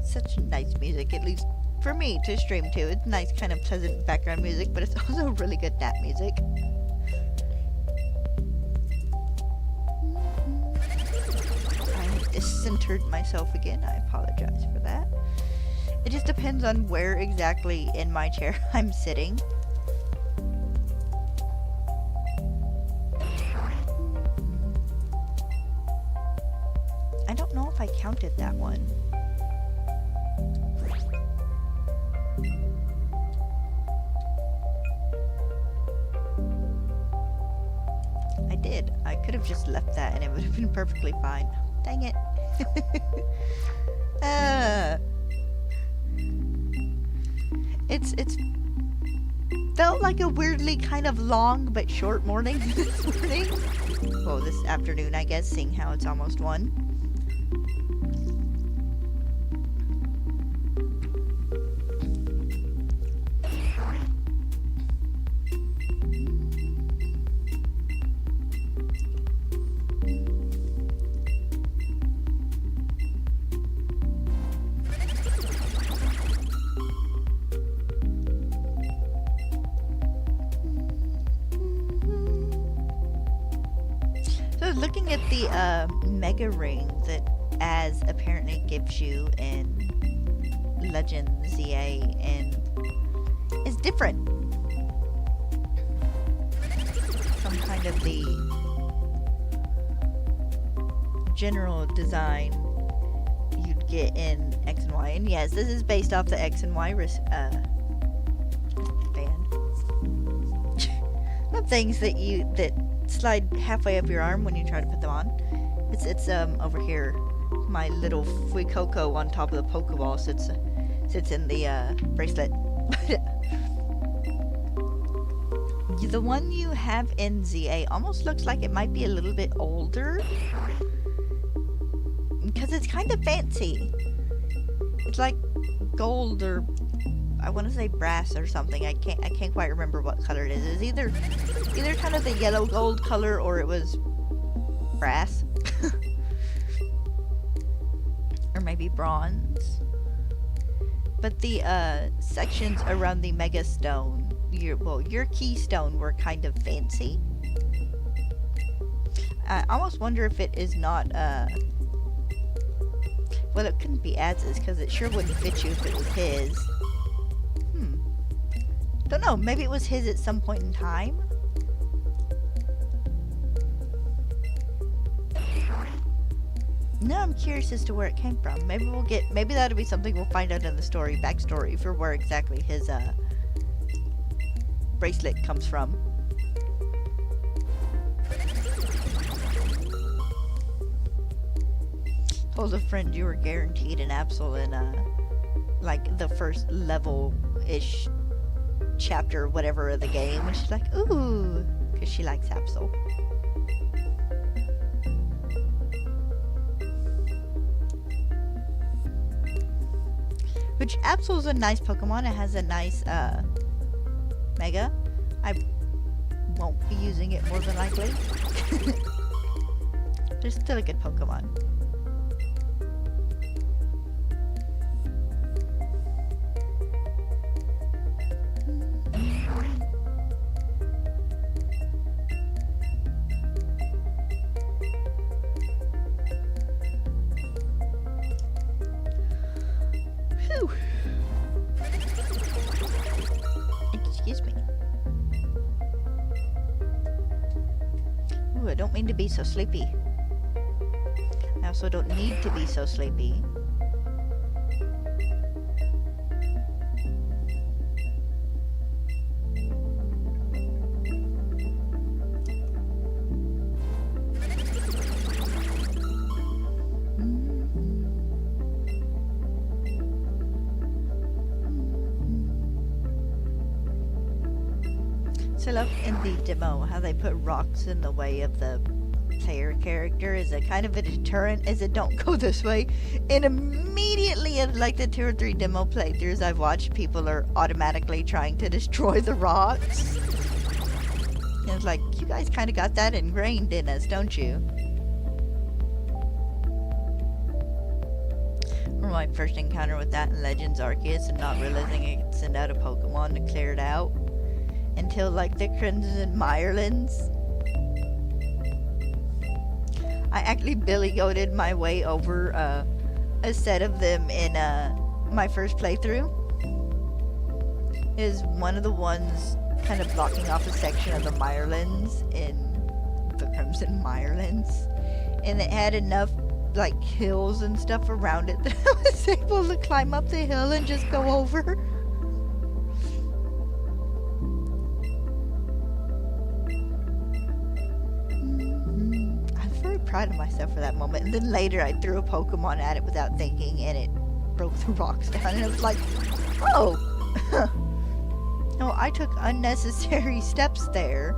Such nice music, at least for me to stream to. It's nice, kind of pleasant background music, but it's also really good nap music. I discentered myself again. I apologize for that. It just depends on where exactly in my chair I'm sitting. I don't know if I counted that one. I did. I could have just left that and it would have been perfectly fine. Dang it. It's felt like a weirdly kind of long but short morning this morning. Well, this afternoon, I guess, seeing how it's almost 1. So looking at the mega ring that Az apparently gives you in Legend ZA, and is different from kind of the general design you'd get in X and Y. And yes, this is based off the X and Y band. Not things that slide halfway up your arm when you try to put them on. It's over here. My little Fuecoco on top of the Pokeball sits in the bracelet. The one you have in ZA almost looks like it might be a little bit older, because it's kind of fancy. It's like gold, or I want to say brass or something. I can't quite remember what color it is. It's either kind of the yellow gold color, or it was brass. Or maybe bronze. But the sections around the Mega Stone, your keystone, were kind of fancy. I almost wonder if it is not, well, it couldn't be Adz's, because it sure wouldn't fit you if it was his. Don't know, maybe it was his at some point in time? Now I'm curious as to where it came from. Maybe that'll be something we'll find out in the backstory for where exactly his, bracelet comes from. Told a friend you were guaranteed an Absol in, like, the first level-ish chapter, whatever, of the game, and she's like, ooh, because she likes Absol. Which, Absol's a nice Pokemon. It has a nice, Mega. I won't be using it more than likely. It's still a good Pokemon. Whew. Excuse me. Ooh, I don't mean to be so sleepy. I also don't need to be so sleepy. So I love in the demo how they put rocks in the way of the player character as a kind of a deterrent, as it don't go this way. And immediately in like the 2 or 3 demo playthroughs I've watched, people are automatically trying to destroy the rocks. And it's like, you guys kind of got that ingrained in us, don't you? Or my first encounter with that in Legends Arceus, and not realizing I could send out a Pokemon to clear it out. Until like the Crimson Mirelands. I actually Billy Goated my way over a set of them in my first playthrough. Is one of the ones kind of blocking off a section of the Mirelands in the Crimson Mirelands. And it had enough like hills and stuff around it that I was able to climb up the hill and just go over. Proud of myself for that moment. And then later I threw a Pokemon at it without thinking, and it broke the rocks down, and it was like, oh, No, I took unnecessary steps there.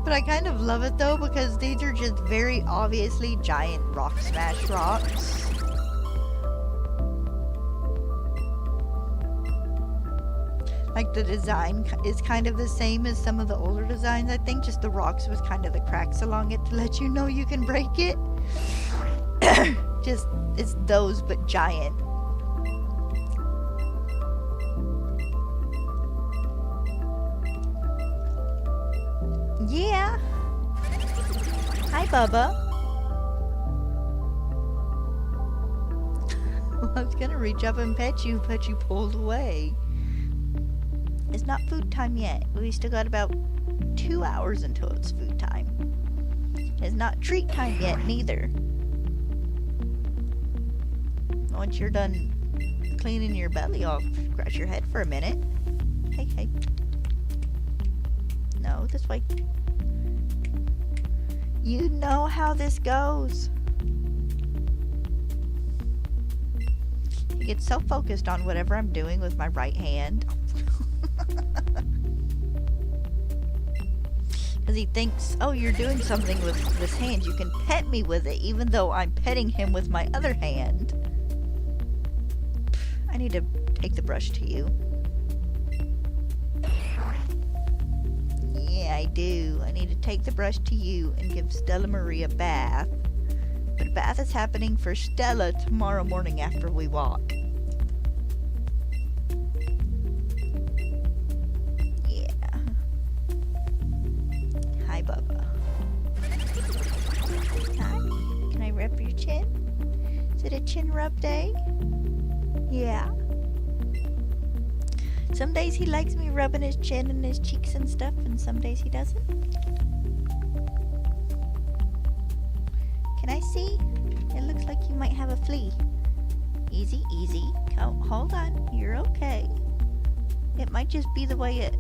But I kind of love it though, because these are just very obviously giant rock smash rocks. Like, the design is kind of the same as some of the older designs, I think, just the rocks with kind of the cracks along it to let you know you can break it. Just, it's those, but giant. Yeah. Hi, Bubba. Well, I was gonna reach up and pet you, but you pulled away. It's not food time yet. We still got about 2 hours until it's food time. It's not treat time yet, neither. Once you're done cleaning your belly off, scratch your head for a minute. Hey, hey. No, this way. You know how this goes. He gets so focused on whatever I'm doing with my right hand. Because he thinks, oh, you're doing something with this hand. You can pet me with it, even though I'm petting him with my other hand. I need to take the brush to you. Yeah, I do. I need to take the brush to you and give Stella Marie a bath. But a bath is happening for Stella tomorrow morning after we walk. Bubba. Hi. Can I rub your chin? Is it a chin rub day? Yeah. Some days he likes me rubbing his chin and his cheeks and stuff, and some days he doesn't. Can I see? It looks like you might have a flea. Easy, easy. Oh, hold on. You're okay. It might just be the way it...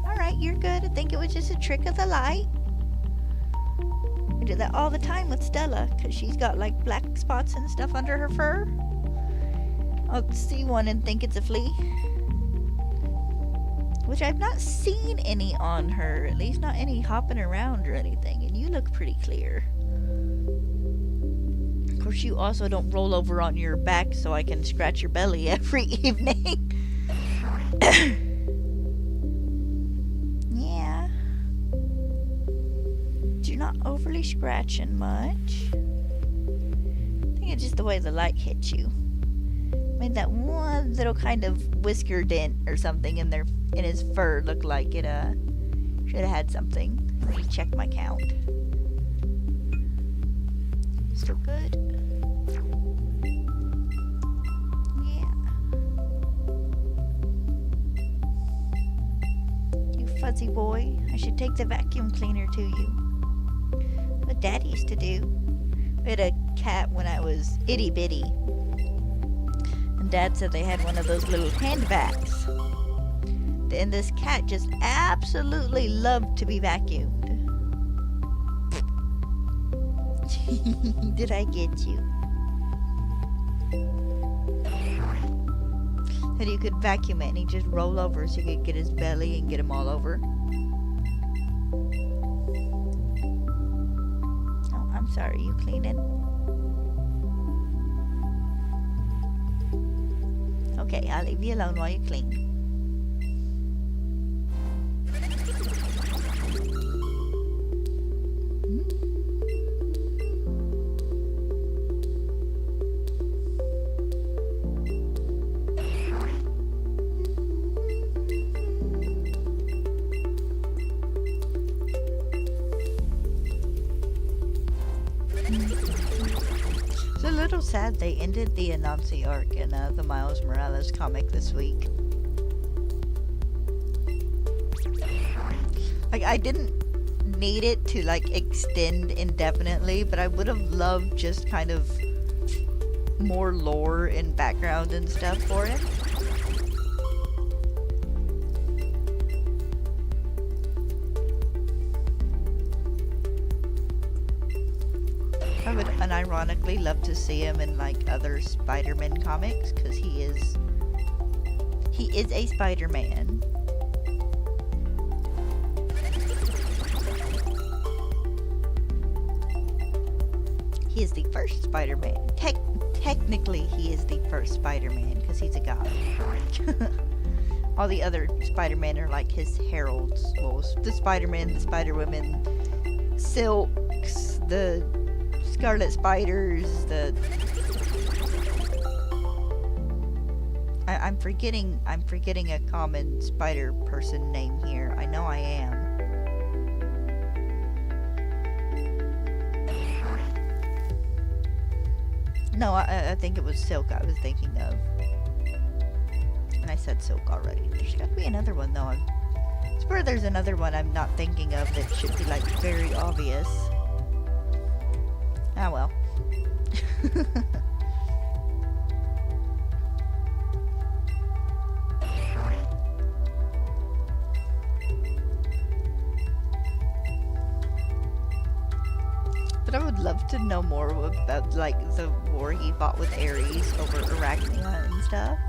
Alright, you're good. I think it was just a trick of the light. I do that all the time with Stella, because she's got like black spots and stuff under her fur. I'll see one and think it's a flea. Which I've not seen any on her, at least not any hopping around or anything, and you look pretty clear. Of course, you also don't roll over on your back so I can scratch your belly every evening. Not overly scratching much. I think it's just the way the light hits you. Made that one little kind of whisker dent or something in his fur look like it should have had something. Let me check my count. Still good. Yeah. You fuzzy boy. I should take the vacuum cleaner to you. What Dad used to do. We had a cat when I was itty bitty. And Dad said they had one of those little hand vacs. And this cat just absolutely loved to be vacuumed. Did I get you? That you could vacuum it and he'd just roll over so you could get his belly and get him all over. Sorry, you cleaning? Okay, I'll leave you alone while you clean. It's a little sad they ended the Anansi arc in the Miles Morales comic this week. Like, I didn't need it to, like, extend indefinitely, but I would have loved just kind of more lore and background and stuff for it. I would unironically love to see him in like other Spider-Man comics, because he is a Spider-Man. He is the first Spider-Man. Technically, he is the first Spider-Man because he's a guy. All the other Spider-Men are like his heralds. Well, the Spider-Man, the Spider-Women, Silks, the Scarlet Spiders, I'm forgetting a common spider person name here. I know I am. No, I think it was Silk I was thinking of. And I said Silk already. There's gotta be another one though. I swear there's another one I'm not thinking of that should be like very obvious. Ah well. But I would love to know more about like the war he fought with Ares over Arachnia and stuff.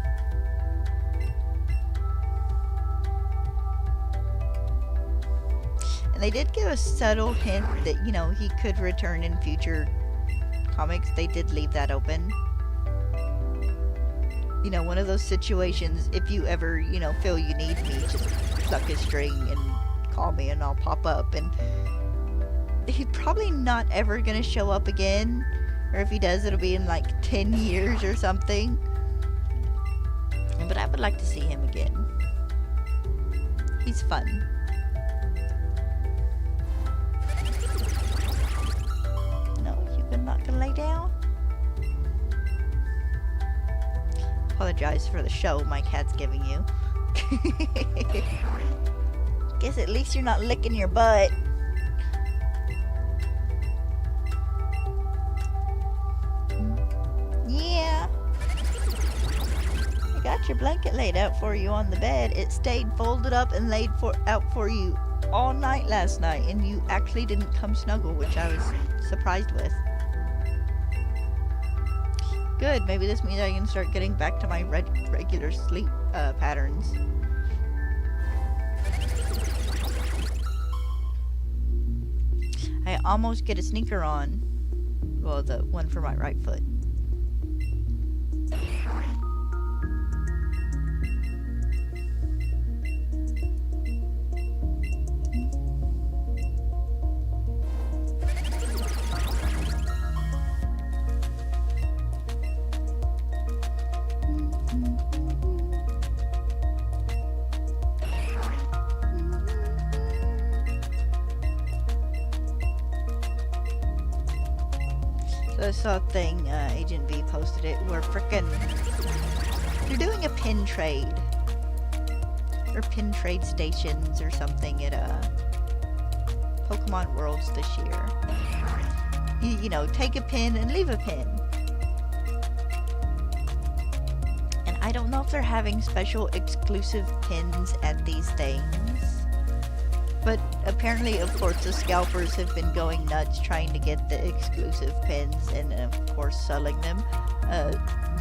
And they did give a subtle hint that, you know, he could return in future comics. They did leave that open. You know, one of those situations, if you ever, you know, feel you need me, just pluck a string and call me and I'll pop up. And he's probably not ever gonna show up again, or if he does, it'll be in like 10 years or something. But I would like to see him again. He's fun. No, you're not gonna lay down? Apologize for the show my cat's giving you. Guess at least you're not licking your butt. Your blanket laid out for you on the bed. It stayed folded up and laid out for you all night last night, and you actually didn't come snuggle, which I was surprised with. Good, maybe this means I can start getting back to my regular sleep patterns. I almost get a sneaker on. Well, the one for my right foot. I saw a thing, Agent V posted it, where frickin' they're doing a pin trade. Or pin trade stations or something at Pokemon Worlds this year. You know, take a pin and leave a pin. And I don't know if they're having special exclusive pins at these things. But apparently, of course, the scalpers have been going nuts trying to get the exclusive pins and, of course, selling them.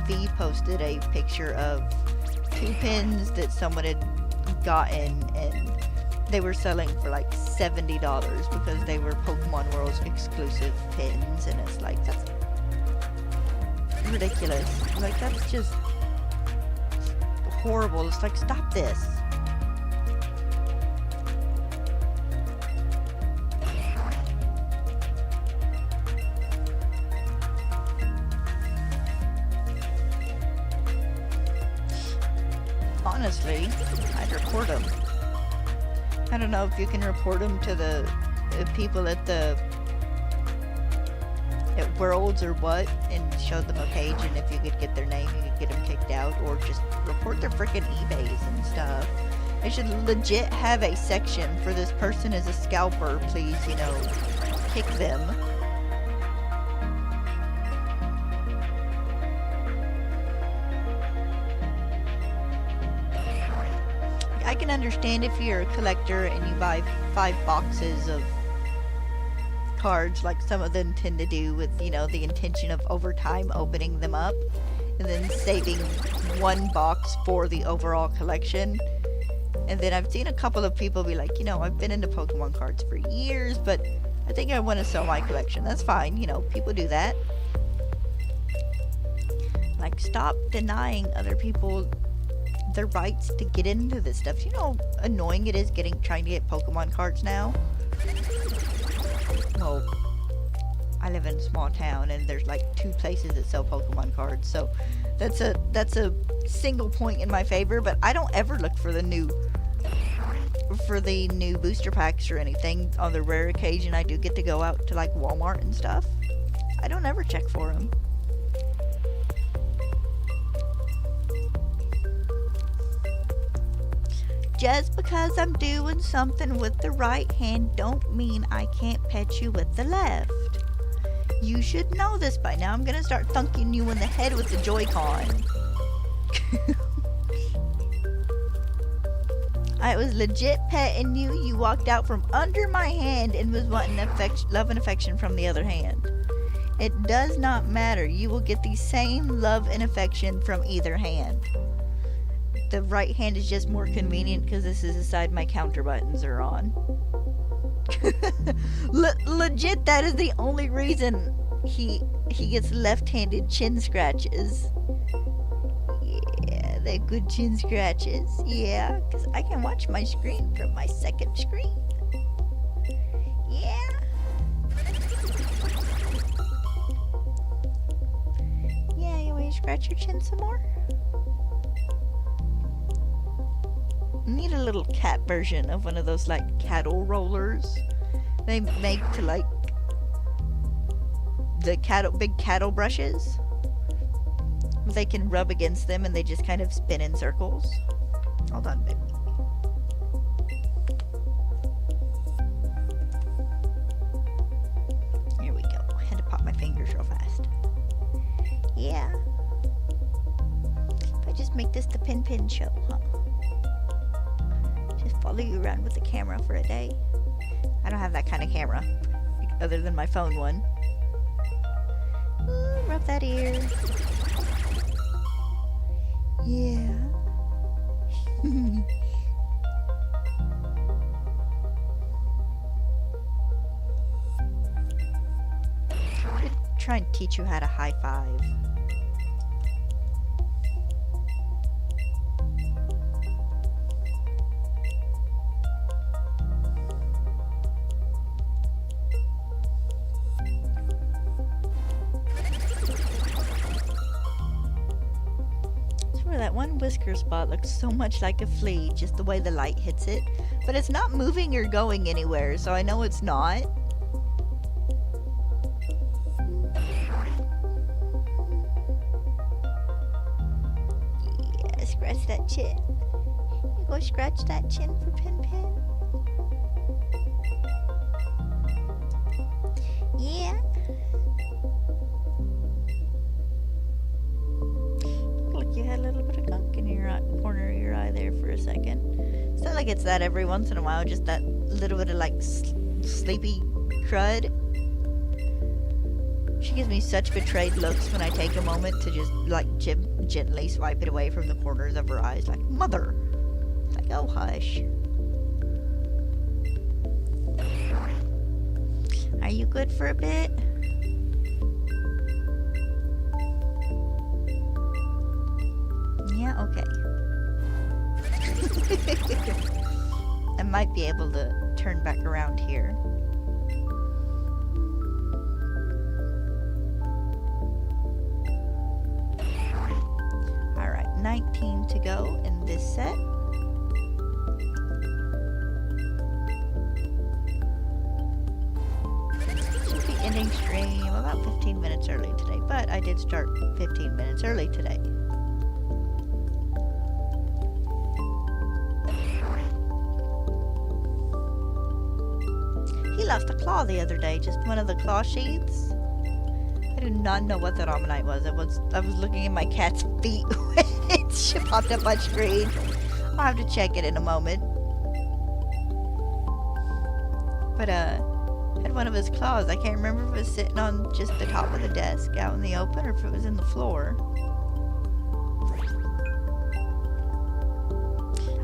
V posted a picture of 2 pins that someone had gotten, and they were selling for like $70 because they were Pokemon World's exclusive pins, and it's like, that's ridiculous. Like, that's just horrible. It's like, stop this. Honestly, I'd report them. I don't know if you can report them to the people at Worlds or what, and show them a page, and if you could get their name, you could get them kicked out, or just report their frickin' eBays and stuff. They should legit have a section for this person is a scalper, please, you know, kick them. I can understand if you're a collector and you buy 5 boxes of cards like some of them tend to do with, you know, the intention of over time opening them up and then saving one box for the overall collection. And then I've seen a couple of people be like, you know, I've been into Pokemon cards for years, but I think I want to sell my collection. That's fine, you know, people do that. Like, stop denying other people their rights to get into this stuff. You know how annoying it is trying to get Pokemon cards now? Well, I live in a small town and there's like 2 places that sell Pokemon cards, so that's a single point in my favor. But I don't ever look for the new booster packs or anything. On the rare occasion I do get to go out to like Walmart and stuff, I don't ever check for them. Just because I'm doing something with the right hand don't mean I can't pet you with the left. You should know this by now. I'm gonna start thunking you in the head with the Joy-Con. I was legit petting you. You walked out from under my hand and was wanting love and affection from the other hand. It does not matter. You will get the same love and affection from either hand. The right hand is just more convenient because this is the side my counter buttons are on. Legit, that is the only reason he gets left-handed chin scratches. Yeah, they're good chin scratches. Yeah, because I can watch my screen from my second screen. Yeah. Yeah, you want to scratch your chin some more? Need a little cat version of one of those like cattle rollers they make to like the big cattle brushes. They can rub against them and they just kind of spin in circles. Hold on, baby. Here we go. I had to pop my fingers real fast. Yeah. If I just make this the Pin show, huh? Follow you around with the camera for a day. I don't have that kind of camera other than my phone one. Ooh, rub that ear. Yeah. Should try and teach you how to high five. That one whisker spot looks so much like a flea, just the way the light hits it. But it's not moving or going anywhere, so I know it's not. Yeah, scratch that chin. You go scratch that chin for Pin. Yeah. You had a little bit of gunk in your corner of your eye there for a second. It's not like it's that every once in a while, just that little bit of like sleepy crud. She gives me such betrayed looks when I take a moment to just like gently swipe it away from the corners of her eyes, like, mother. Like, oh hush. Are you good for a bit? Yeah, okay. I might be able to turn back around here. Alright, 19 to go in this set. Should be ending stream about 15 minutes early today, but I did start 15 minutes early today. He lost a claw the other day, just one of the claw sheaths. I do not know what that Omanyte was. I was looking at my cat's feet when it popped up my screen. I'll have to check it in a moment. But had one of his claws. I can't remember if it was sitting on just the top of the desk out in the open or if it was in the floor.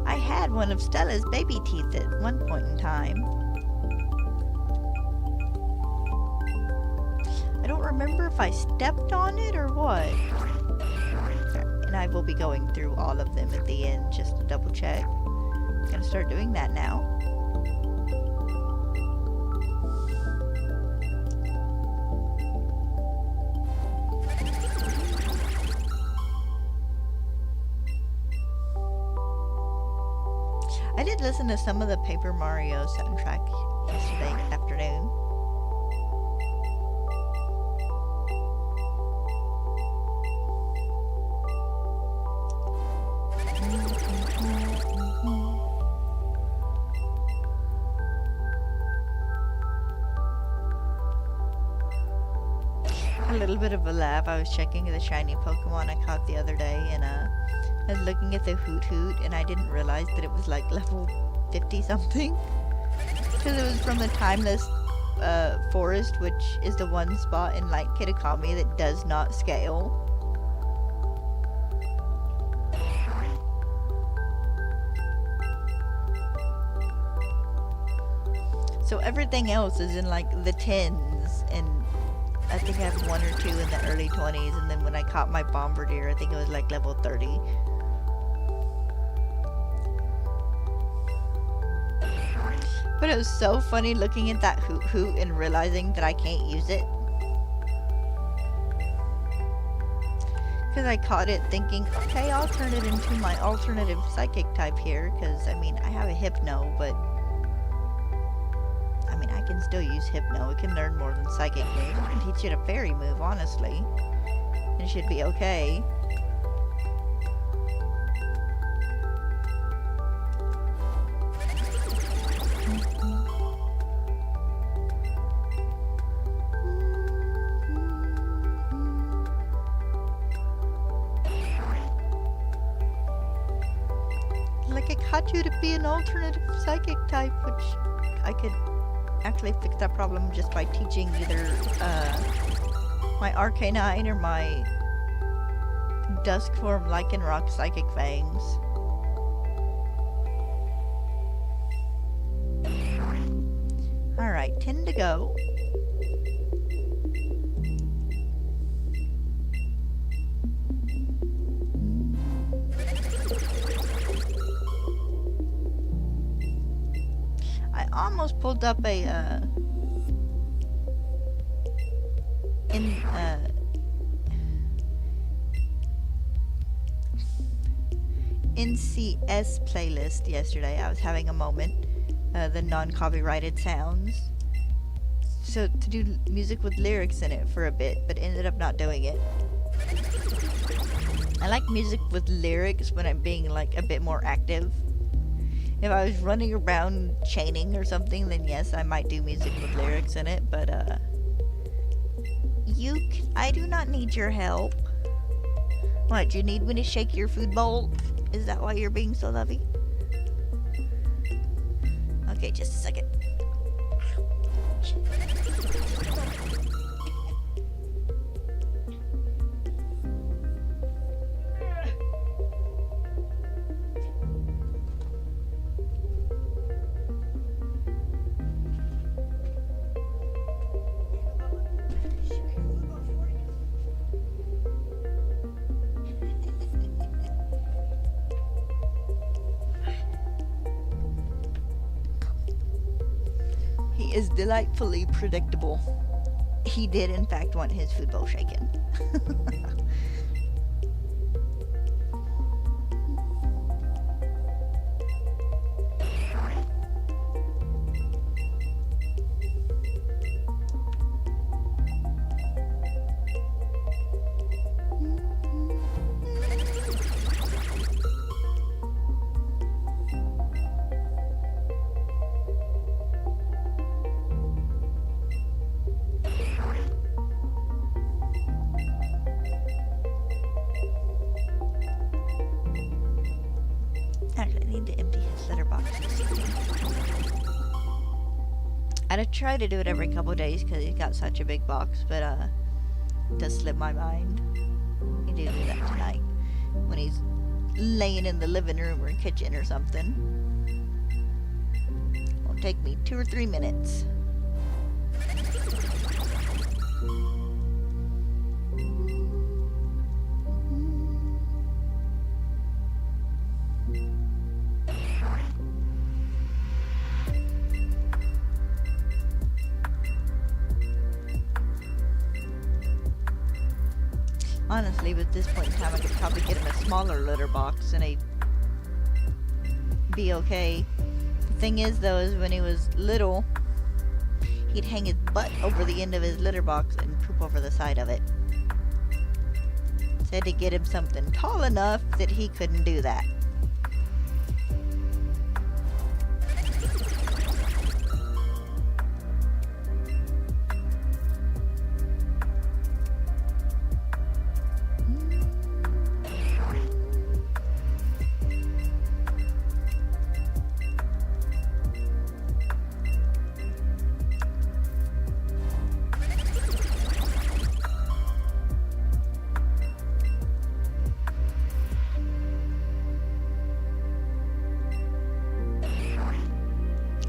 I had one of Stella's baby teeth at one point in time. I don't remember if I stepped on it or what. And I will be going through all of them at the end just to double check. Gonna start doing that now. I did listen to some of the Paper Mario soundtrack yesterday afternoon. A little bit of a laugh. I was checking the shiny Pokemon I caught the other day, and I was looking at the Hoot Hoot, and I didn't realize that it was like level 50 something. Because it was from the Timeless Forest, which is the one spot in like Kitakami that does not scale. So everything else is in like the 10s, and I think I have 1 or 2 in the early 20s, and then when I caught my Bombardier, I think it was like level 30. But it was so funny looking at that Hoot Hoot and realizing that I can't use it. Because I caught it thinking, okay, I'll turn it into my alternative psychic type here, because, I mean, I have a Hypno, but I mean, I can still use Hypno. It can learn more than Psychic moves. I can teach it a Fairy move, honestly. And it should be okay. Like, I caught you to be an alternative Psychic type, which I could actually fix that problem just by teaching either my Arcanine or my Dusk form Lycanroc Psychic Fangs. Alright, 10 to go. Almost pulled up a NCS playlist yesterday. I was having a moment, the non-copyrighted sounds, so to do music with lyrics in it for a bit, but ended up not doing it. I like music with lyrics when I'm being like a bit more active. If I was running around chaining or something, then yes, I might do music with lyrics in it, but, I do not need your help. What, do you need me to shake your food bowl? Is that why you're being so lovey? Okay, just a second. Is delightfully predictable. He did in fact want his food bowl shaken. I try to do it every couple days because he's got such a big box, but it does slip my mind. He do that tonight when he's laying in the living room or kitchen or something. Won't take me 2 or 3 minutes. Honestly, at this point in time, I could probably get him a smaller litter box and he'd be okay. The thing is, though, is when he was little, he'd hang his butt over the end of his litter box and poop over the side of it. So I had to get him something tall enough that he couldn't do that.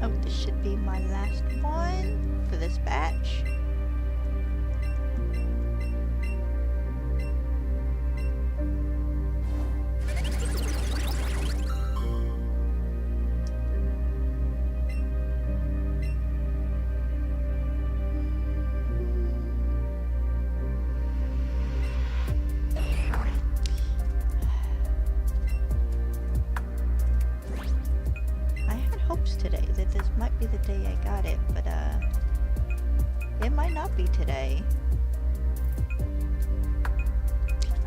Oh, this should be my last one for this batch. Today that this might be the day I got it, but it might not be today.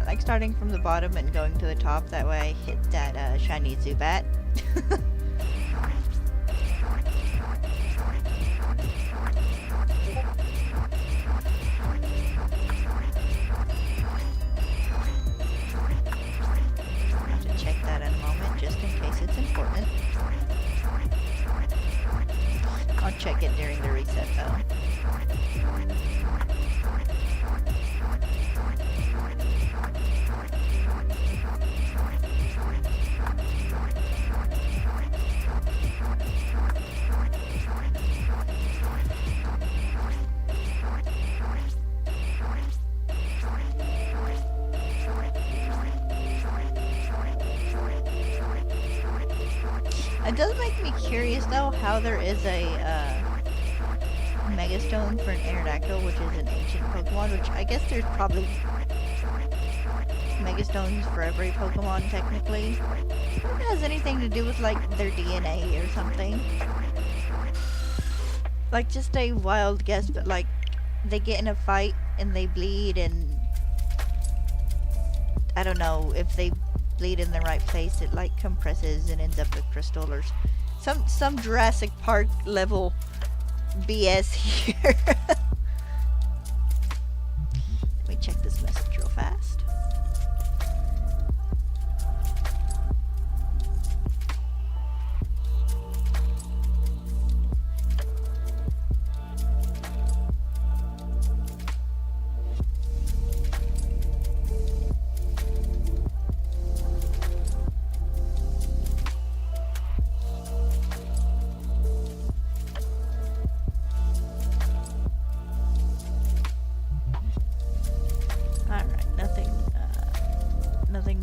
I like starting from the bottom and going to the top, that way I hit that shiny Zubat. I'll have to check that in a moment just in case it's important. I'll check it during the reset though. It does make me curious though how there is a Megastone for an Aerodactyl, which is an ancient Pokemon, which I guess there's probably Megastones for every Pokemon technically. I wonder if it has anything to do with like their DNA or something. Like just a wild guess, but like they get in a fight and they bleed, and I don't know if they bleed in the right place, it like compresses and ends up a crystal or some Jurassic Park level BS here. Let me check this message real fast.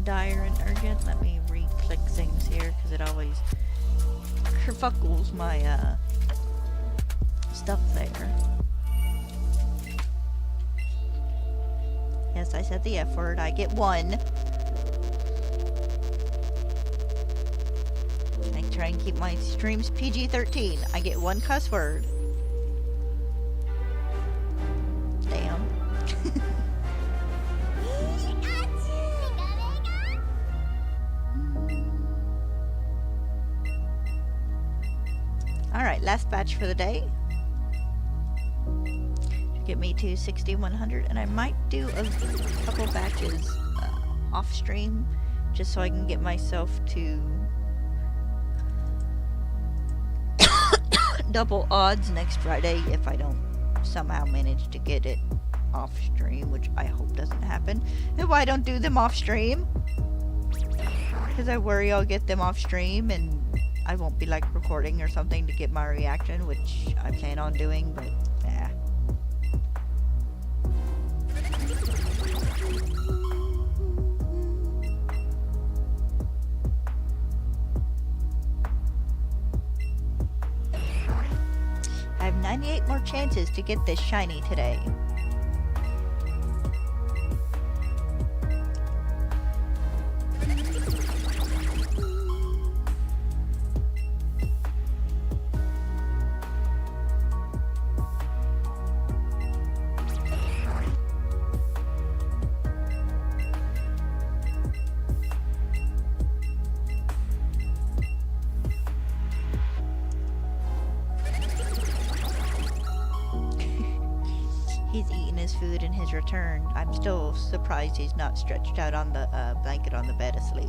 Dire and urgent. Let me re-click things here because it always kerfuckles my stuff there. Yes, I said the F word. I get 1. I try and keep my streams PG-13. I get 1 cuss word. Damn. Alright, last batch for the day. Get me to 6100, and I might do a couple batches off stream just so I can get myself to double odds next Friday if I don't somehow manage to get it off stream, which I hope doesn't happen. And why I don't do them off stream? Because I worry I'll get them off stream and I won't be like recording or something to get my reaction, which I plan on doing, but yeah. I have 98 more chances to get this shiny today. He's eating his food in his return. I'm still surprised he's not stretched out on the blanket on the bed asleep.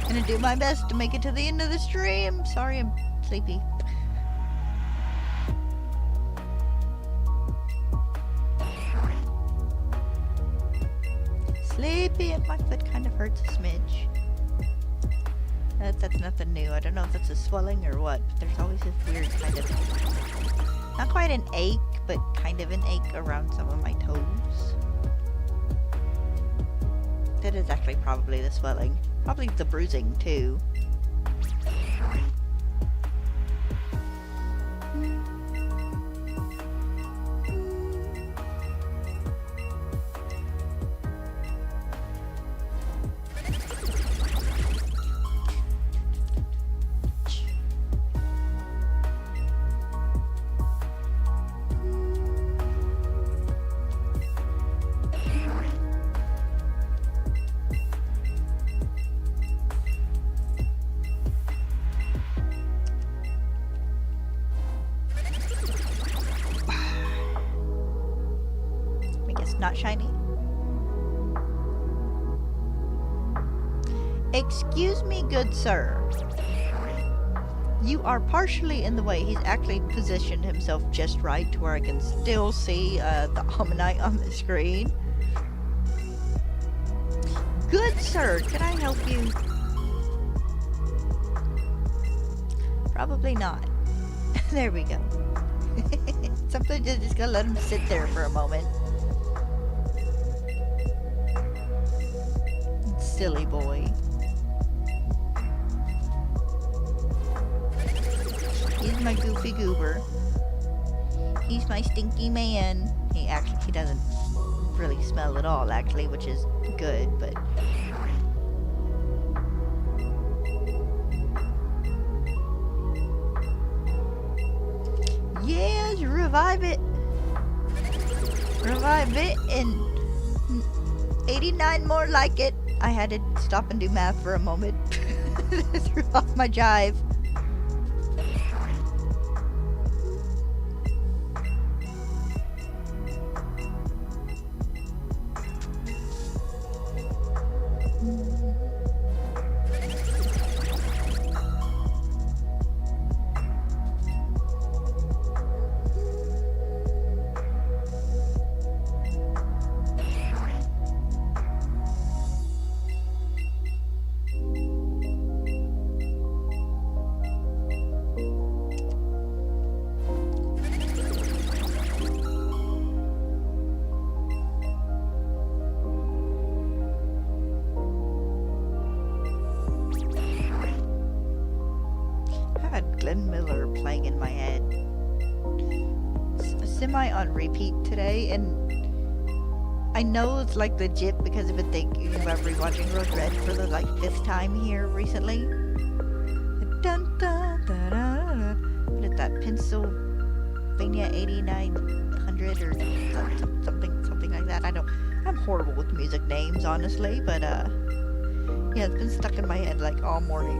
Gonna do my best to make it to the end of the stream. Sorry, I'm sleepy. Sleepy and my foot kind of hurts a smidge. That's nothing new. I don't know if it's a swelling or what, but there's always this weird kind of, not quite an ache, but kind of an ache around some of my toes. That is actually probably the swelling. Probably the bruising too. Not shiny. Excuse me, good sir. You are partially in the way. He's actually positioned himself just right to where I can still see the Omanyte on the screen. Good sir, can I help you? Probably not. There we go. Sometimes you just gotta let him sit there for a moment. Silly boy. He's my goofy goober. He's my stinky man. He doesn't really smell at all, actually, which is good, but... Yes, revive it! Revive it and 89 more like it. I had to stop and do math for a moment. Threw off my jive. Playing in my head. Semi on repeat today, and I know it's like legit because I've been thinking about rewatching Road Red for the like 5th time here recently. Dun, dun, dun, dun, dun. What is that? Pennsylvania 8900 or something like that. I'm horrible with music names, honestly, but yeah, it's been stuck in my head like all morning.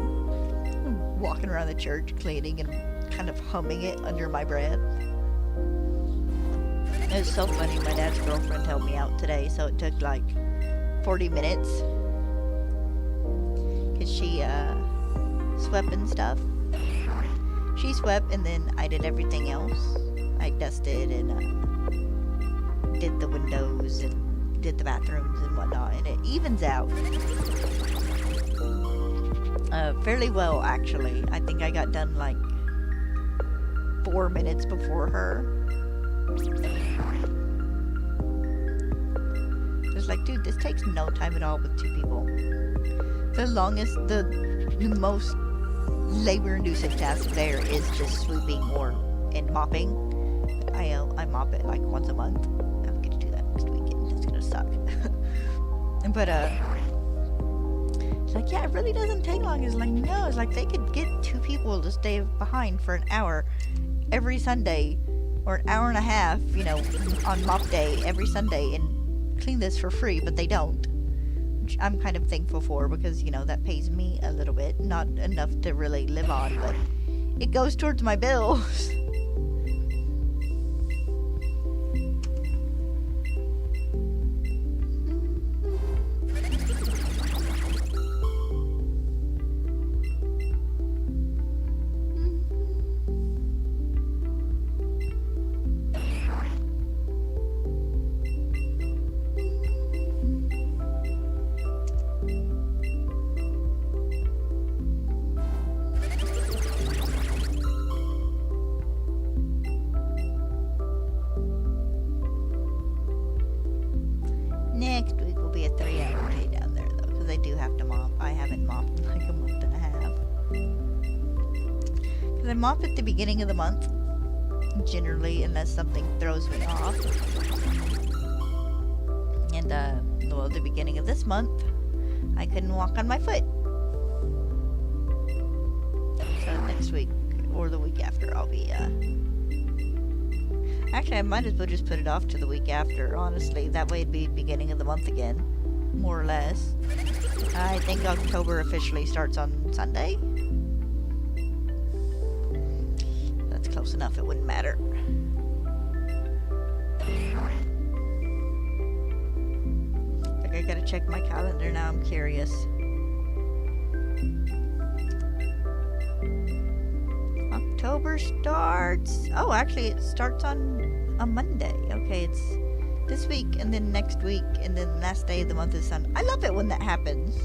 I'm walking around the church cleaning and kind of humming it under my breath. It was so funny. My dad's girlfriend helped me out today, so it took like 40 minutes. Because she swept and stuff. She swept and then I did everything else. I dusted and did the windows and did the bathrooms and whatnot. And it evens out. Fairly well, actually. I think I got done like 4 minutes before her. It's like, dude, this takes no time at all with 2 people. The most labor-inducing task there is just sweeping and mopping. I mop it like once a month. I'm gonna do that next weekend. It's gonna suck. But it's like, yeah, it really doesn't take long. It's like, no, it's like they could get 2 people to stay behind for an hour every Sunday, or an hour and a half, you know, on mop day every Sunday, and clean this for free, but they don't. Which I'm kind of thankful for, because, you know, that pays me a little bit. Not enough to really live on, but it goes towards my bills. Next week will be a 3-hour day down there, though, because I do have to mop. I haven't mopped in like a month and a half. Because I mop at the beginning of the month, generally, unless something throws me off. And, well, the beginning of this month, I couldn't walk on my foot. So next week, or the week after, I'll be, Actually, I might as well just put it off to the week after, honestly. That way it'd be beginning of the month again, more or less. I think October officially starts on Sunday. That's close enough, it wouldn't matter. Like, I gotta check my calendar now, I'm curious. October starts... Oh, actually, it starts on a Monday. Okay, it's this week, and then next week, and then last day of the month is Sunday. I love it when that happens.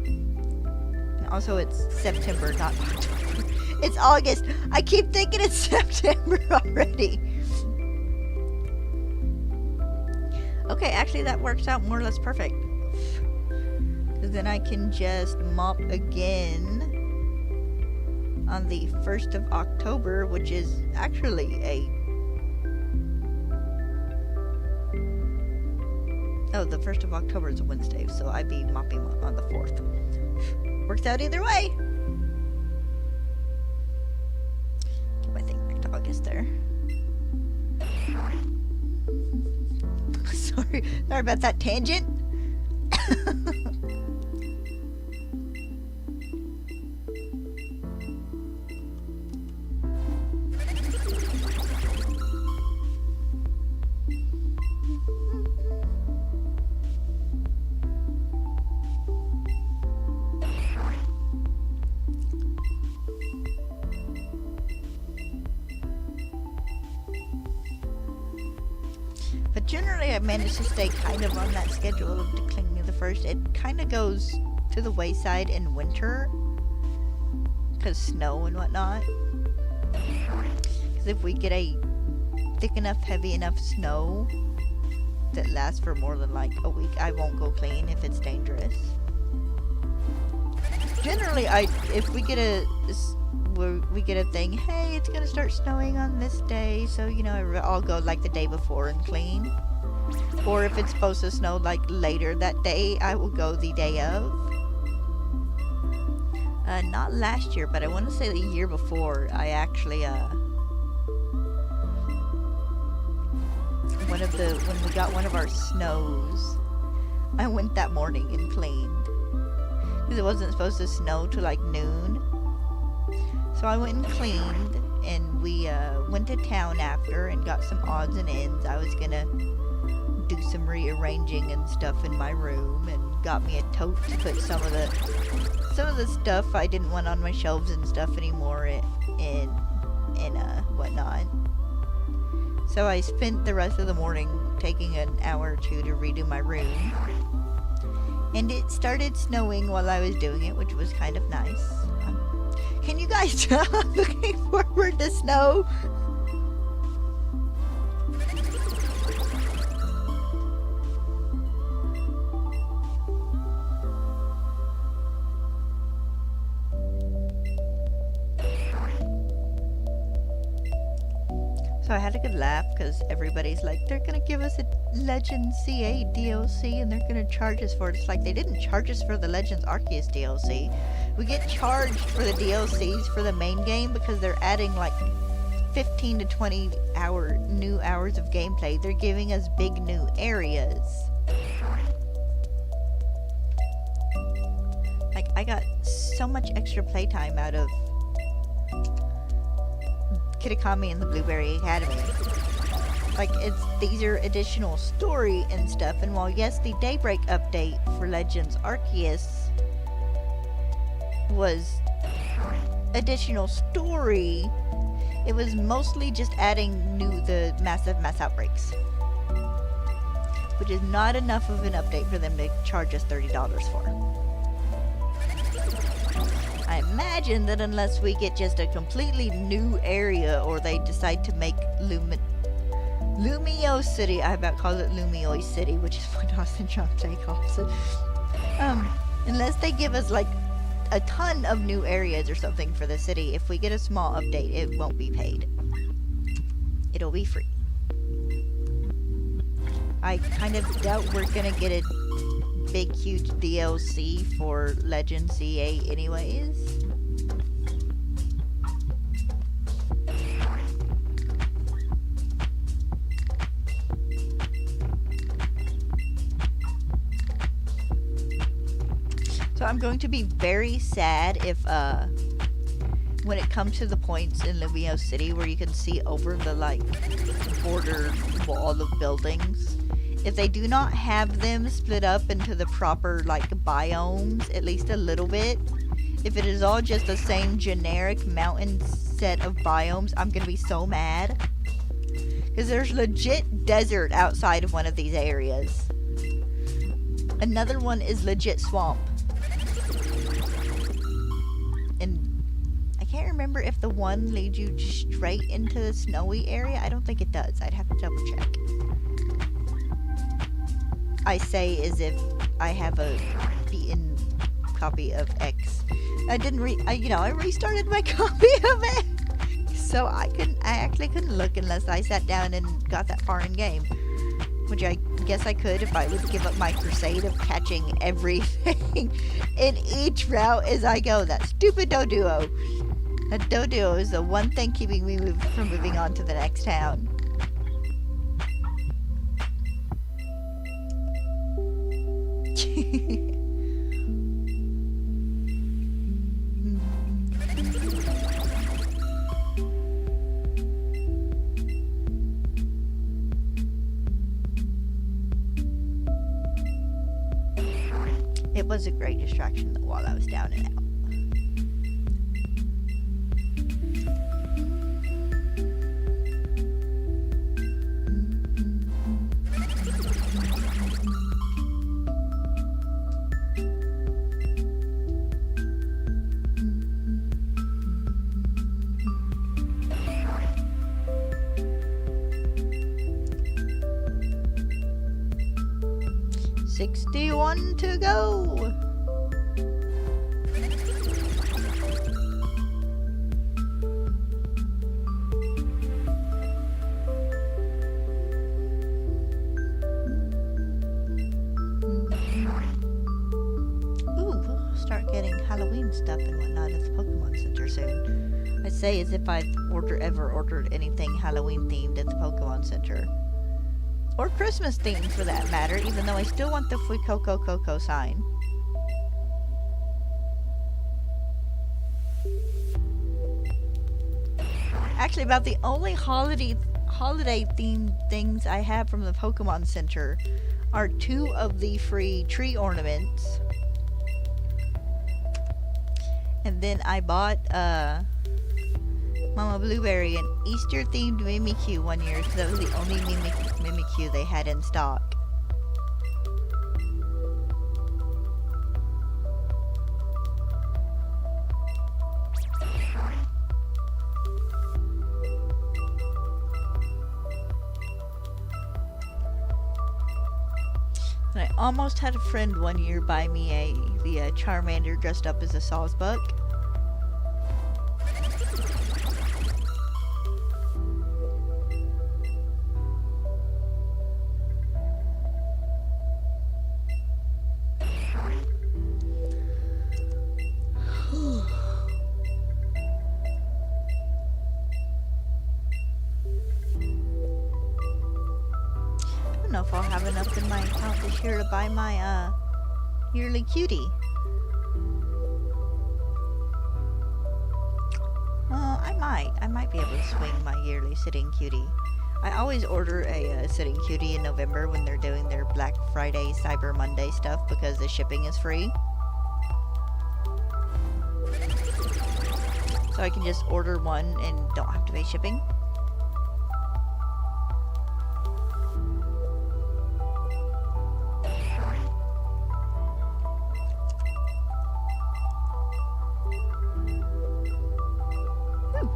And also, it's September, not October. It's August. I keep thinking it's September already. Okay, actually, that works out more or less perfect. Because then I can just mop again on the 1st of October, which is actually the 1st of October is a Wednesday, so I'd be mopping on the 4th. Works out either way. Get my thing back to August there. Sorry about that tangent. But generally, I managed to stay kind of on that schedule of cleaning the 1st. It kind of goes to the wayside in winter, because snow and whatnot. Because if we get a thick enough, heavy enough snow that lasts for more than like a week, I won't go clean if it's dangerous. Generally, if we get a thing, hey, it's gonna start snowing on this day, so, you know, I'll go like the day before and clean. Or if it's supposed to snow like later that day, I will go the day of. Not last year, but I want to say the year before, I actually, when we got one of our snows, I went that morning and cleaned. Because it wasn't supposed to snow till like noon. So I went and cleaned, and we went to town after and got some odds and ends. I was gonna do some rearranging and stuff in my room, and got me a tote to put some of the stuff I didn't want on my shelves and stuff anymore in whatnot. So I spent the rest of the morning taking an hour or two to redo my room. And it started snowing while I was doing it, which was kind of nice. Can you guys tell I'm looking forward to snow? So I had a good laugh because everybody's like, they're gonna give us a Legends CA DLC and they're gonna charge us for it. It's like, they didn't charge us for the Legends Arceus DLC. We get charged for the DLCs for the main game because they're adding like 15 to 20 new hours of gameplay. They're giving us big new areas. Like, I got so much extra playtime out of Kitakami and the Blueberry Academy. Like, these are additional story and stuff, and while yes, the Daybreak update for Legends Arceus was additional story, it was mostly just adding the massive mass outbreaks, which is not enough of an update for them to charge us $30 for. I imagine that unless we get just a completely new area, or they decide to make Lumio City, I about call it Lumioi City, which is what Austin Shantae calls it. Unless they give us like a ton of new areas or something for the city, if we get a small update, it won't be paid. It'll be free. I kind of doubt we're gonna get a big huge DLC for Legend CA anyways. So I'm going to be very sad if when it comes to the points in Lumio City where you can see over the like border wall of buildings, if they do not have them split up into the proper like biomes, at least a little bit, if it is all just the same generic mountain set of biomes, I'm gonna be so mad. Because there's legit desert outside of one of these areas. Another one is legit swamp. And I can't remember if the one leads you straight into the snowy area. I don't think it does. I'd have to double check. I say as if I have a beaten copy of X. I restarted my copy of it, so I actually couldn't look unless I sat down and got that far in game, which I guess I could if I would give up my crusade of catching everything in each route as I go. That stupid Doduo. That Doduo is the one thing keeping me from moving on to the next town. It was a great distraction while I was down and out. 61 to go. Ooh, we'll start getting Halloween stuff and whatnot at the Pokemon Center soon. I say as if I've ever ordered anything Halloween themed at the Pokemon Center. Or Christmas themed for that matter, even though I still want the Fuecoco Coco sign. Actually, about the only holiday themed things I have from the Pokemon Center are 2 of the free tree ornaments. And then I bought Mama Blueberry an Easter themed Mimikyu one year because that was the only Mimikyu they had in stock. And I almost had a friend one year buy me the Charmander dressed up as a Sawsbuck. I don't know if I'll have enough in my account this year to buy my yearly cutie. I might be able to swing my yearly sitting cutie. I always order a sitting cutie in November when they're doing their Black Friday, Cyber Monday stuff because the shipping is free. So I can just order one and don't have to pay shipping.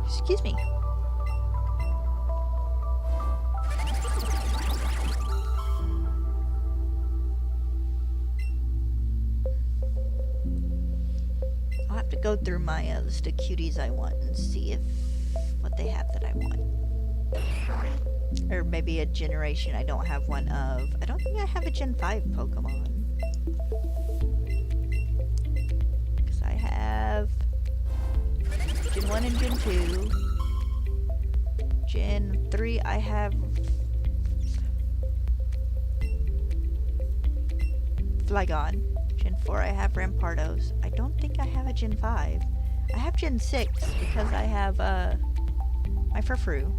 Excuse me. I'll have to go through my list of cuties I want and see what they have that I want. Or maybe a generation I don't have one of. I don't think I have a Gen 5 Pokemon. Because I have Gen 1 and Gen 2. Gen 3 I have Flygon. Gen 4 I have Rampardos. I don't think I have a Gen 5. I have Gen 6 because I have my Furfrou.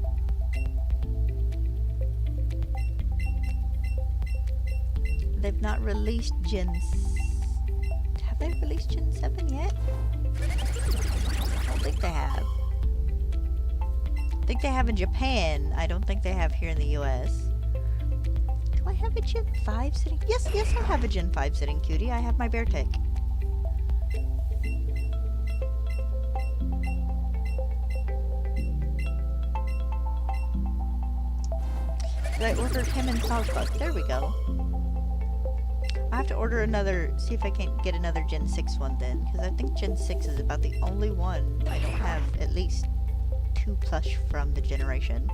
They've not released have they released Gen 7 yet? I don't think they have. I think they have in Japan. I don't think they have here in the US. Do I have a Gen 5 sitting? Yes, I have a Gen 5 sitting cutie. I have my Beartic. I ordered him in Sawsbuck. There we go. I have to order another, see if I can't get another Gen 6 one then, because I think Gen 6 is about the only one I don't have at least 2 plush from the generation.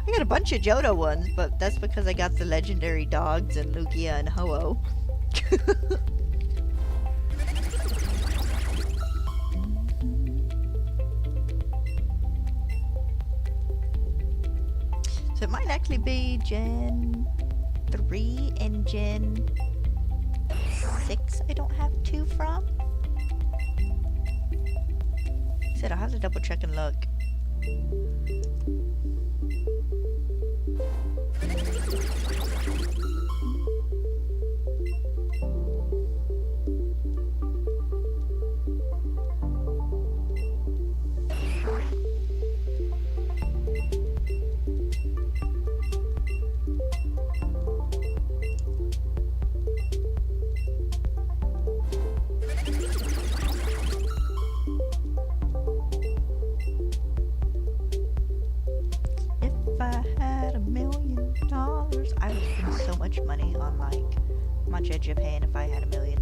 I got a bunch of Johto ones, but that's because I got the legendary dogs and Lugia and Ho-Oh. So it might actually be Gen 3 and Gen 6 I don't have 2 from. I said I'll have to double check and look. I would spend so much money on like Omanyte Japan if I had $1 million.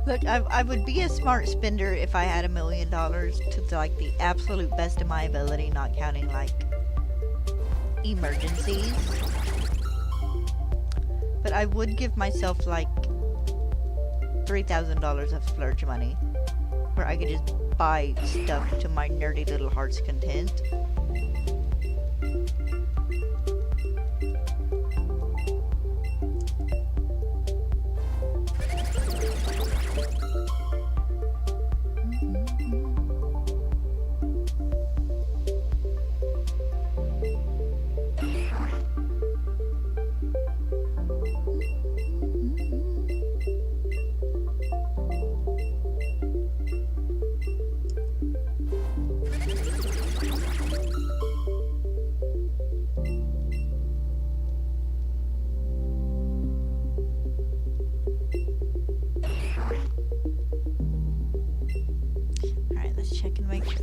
Look, I would be a smart spender if I had $1 million to like the absolute best of my ability, not counting like emergencies. But I would give myself like $3,000 of splurge money. where I could just buy stuff to my nerdy little heart's content.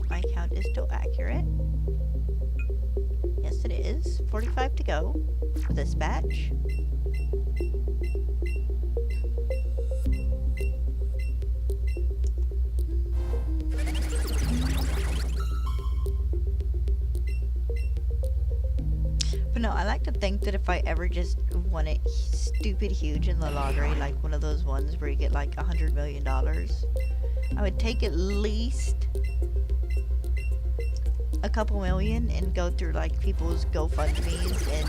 My count is still accurate. Yes, it is. 45 to go for this batch. But no, I like to think that if I ever just won it stupid huge in the lottery, like one of those ones where you get like $100 million, I would take at least a couple million and go through like people's GoFundMes and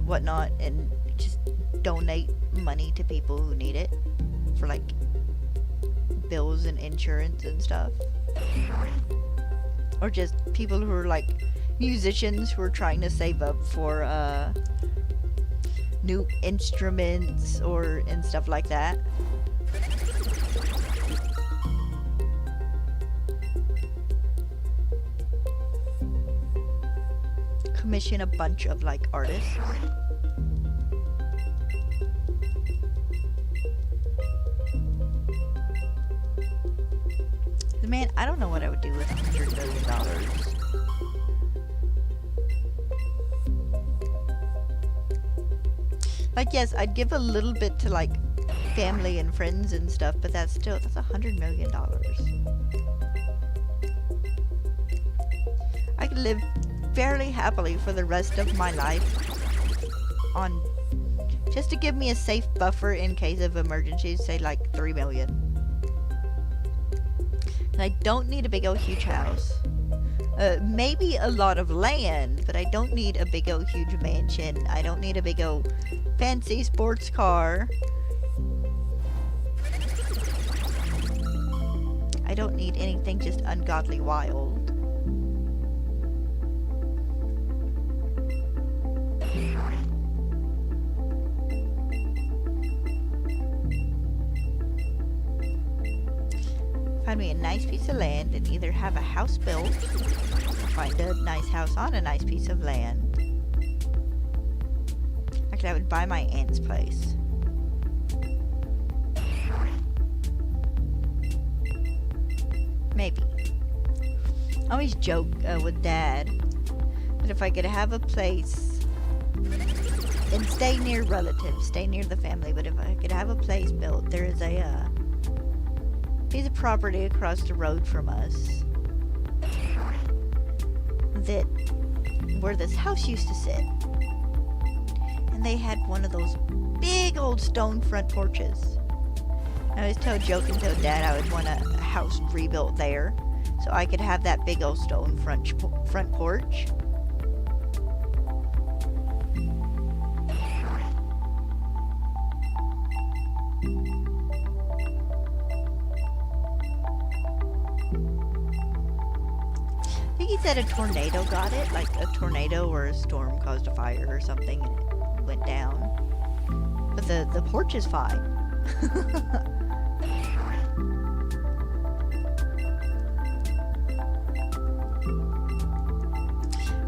whatnot and just donate money to people who need it for like bills and insurance and stuff, or just people who are like musicians who are trying to save up for new instruments and stuff like that. Commission a bunch of like artists. Man, I don't know what I would do with $100 million. Like, yes, I'd give a little bit to like family and friends and stuff, but that's $100 million. I could live fairly happily for the rest of my life on just to give me a safe buffer in case of emergencies, say like 3 million. And I don't need a big old huge house. Maybe a lot of land, but I don't need a big old huge mansion. I don't need a big old fancy sports car. I don't need anything just ungodly wild. Find me a nice piece of land and either have a house built or find a nice house on a nice piece of land. Actually, I would buy my aunt's place. Maybe. I always joke with Dad that if I could have a place and stay near relatives, stay near the family, but if I could have a place built, there is a piece of property across the road from us that where this house used to sit, and they had one of those big old stone front porches. I always tell joking to Dad I would want a house rebuilt there so I could have that big old stone front porch. He said a tornado got it, like a tornado or a storm caused a fire or something and it went down. But the porch is fine.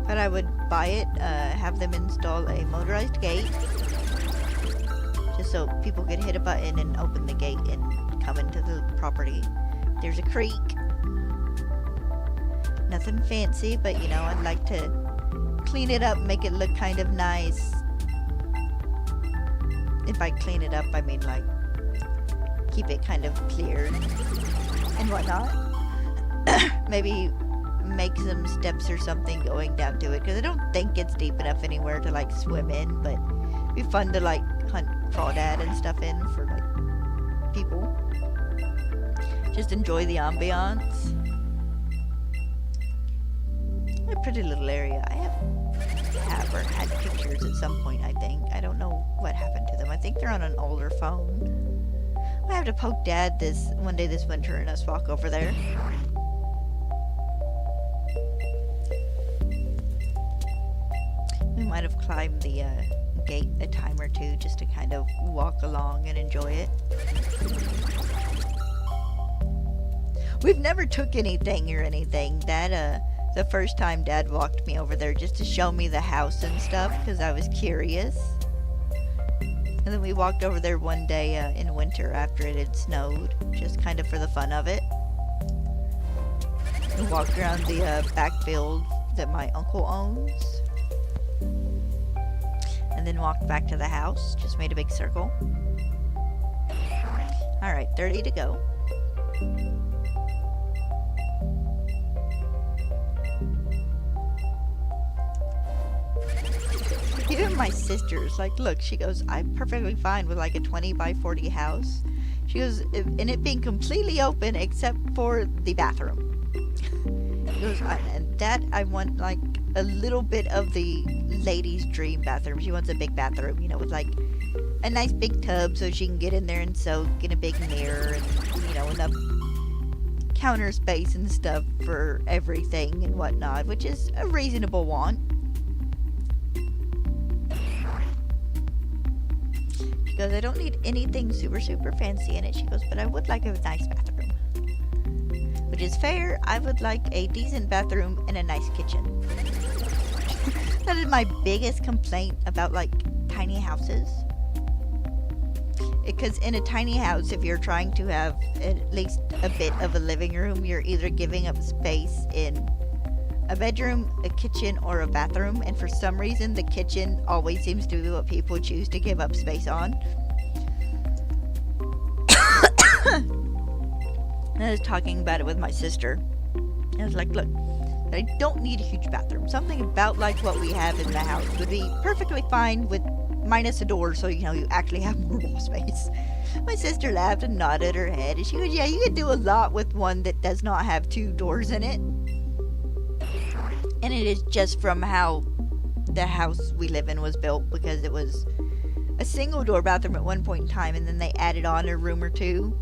But I would buy it, have them install a motorized gate, just so people could hit a button and open the gate and come into the property. There's a creek. Nothing fancy, but you know, I'd like to clean it up, make it look kind of nice. And by clean it up, I mean like keep it kind of clear and whatnot. Maybe make some steps or something going down to it, because I don't think it's deep enough anywhere to like swim in, but it'd be fun to like hunt crawdad and stuff in for like people. Just enjoy the ambiance. A pretty little area. I have or had pictures at some point, I think. I don't know what happened to them. I think they're on an older phone. I have to poke Dad one day this winter and us walk over there. We might have climbed the gate a time or two just to kind of walk along and enjoy it. We've never took anything or anything. That the first time Dad walked me over there just to show me the house and stuff because I was curious. And then we walked over there one day in winter after it had snowed, just kind of for the fun of it. We walked around the backfield that my uncle owns. And then walked back to the house, just made a big circle. Alright, 30 to go. Even my sister's like, look, she goes, I'm perfectly fine with like a 20 by 40 house. She goes, and it being completely open except for the bathroom. She goes, and that I want like a little bit of the lady's dream bathroom. She wants a big bathroom, you know, with like a nice big tub so she can get in there and soak, in a big mirror, and, you know, enough counter space and stuff for everything and whatnot, which is a reasonable want. She goes, I don't need anything super fancy in it. She goes, but I would like a nice bathroom. Which is fair. I would like a decent bathroom and a nice kitchen. That is my biggest complaint about like tiny houses. Because in a tiny house, if you're trying to have at least a bit of a living room, you're either giving up space in a bedroom, a kitchen, or a bathroom. And for some reason, the kitchen always seems to be what people choose to give up space on. And I was talking about it with my sister. I was like, look, I don't need a huge bathroom. Something about like what we have in the house would be perfectly fine with minus a door, so you know you actually have more wall space. My sister laughed and nodded her head, and she goes, yeah, you could do a lot with one that does not have 2 doors in it. And it is just from how the house we live in was built, because it was a single door bathroom at one point in time, and then they added on a room or two,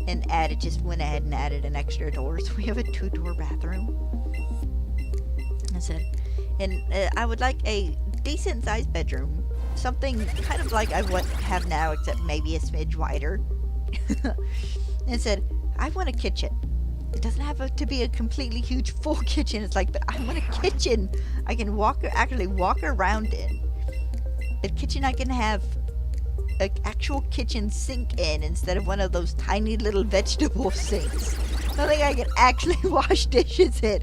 and just went ahead and added an extra door, so we have a 2-door bathroom. I said, and I would like a decent sized bedroom, something kind of like I have now, except maybe a smidge wider. And said, I want a kitchen. It doesn't have to be a completely huge full kitchen. It's like, but I want a kitchen I can actually walk around in. A kitchen I can have an actual kitchen sink in instead of one of those tiny little vegetable sinks. Something I can actually wash dishes in.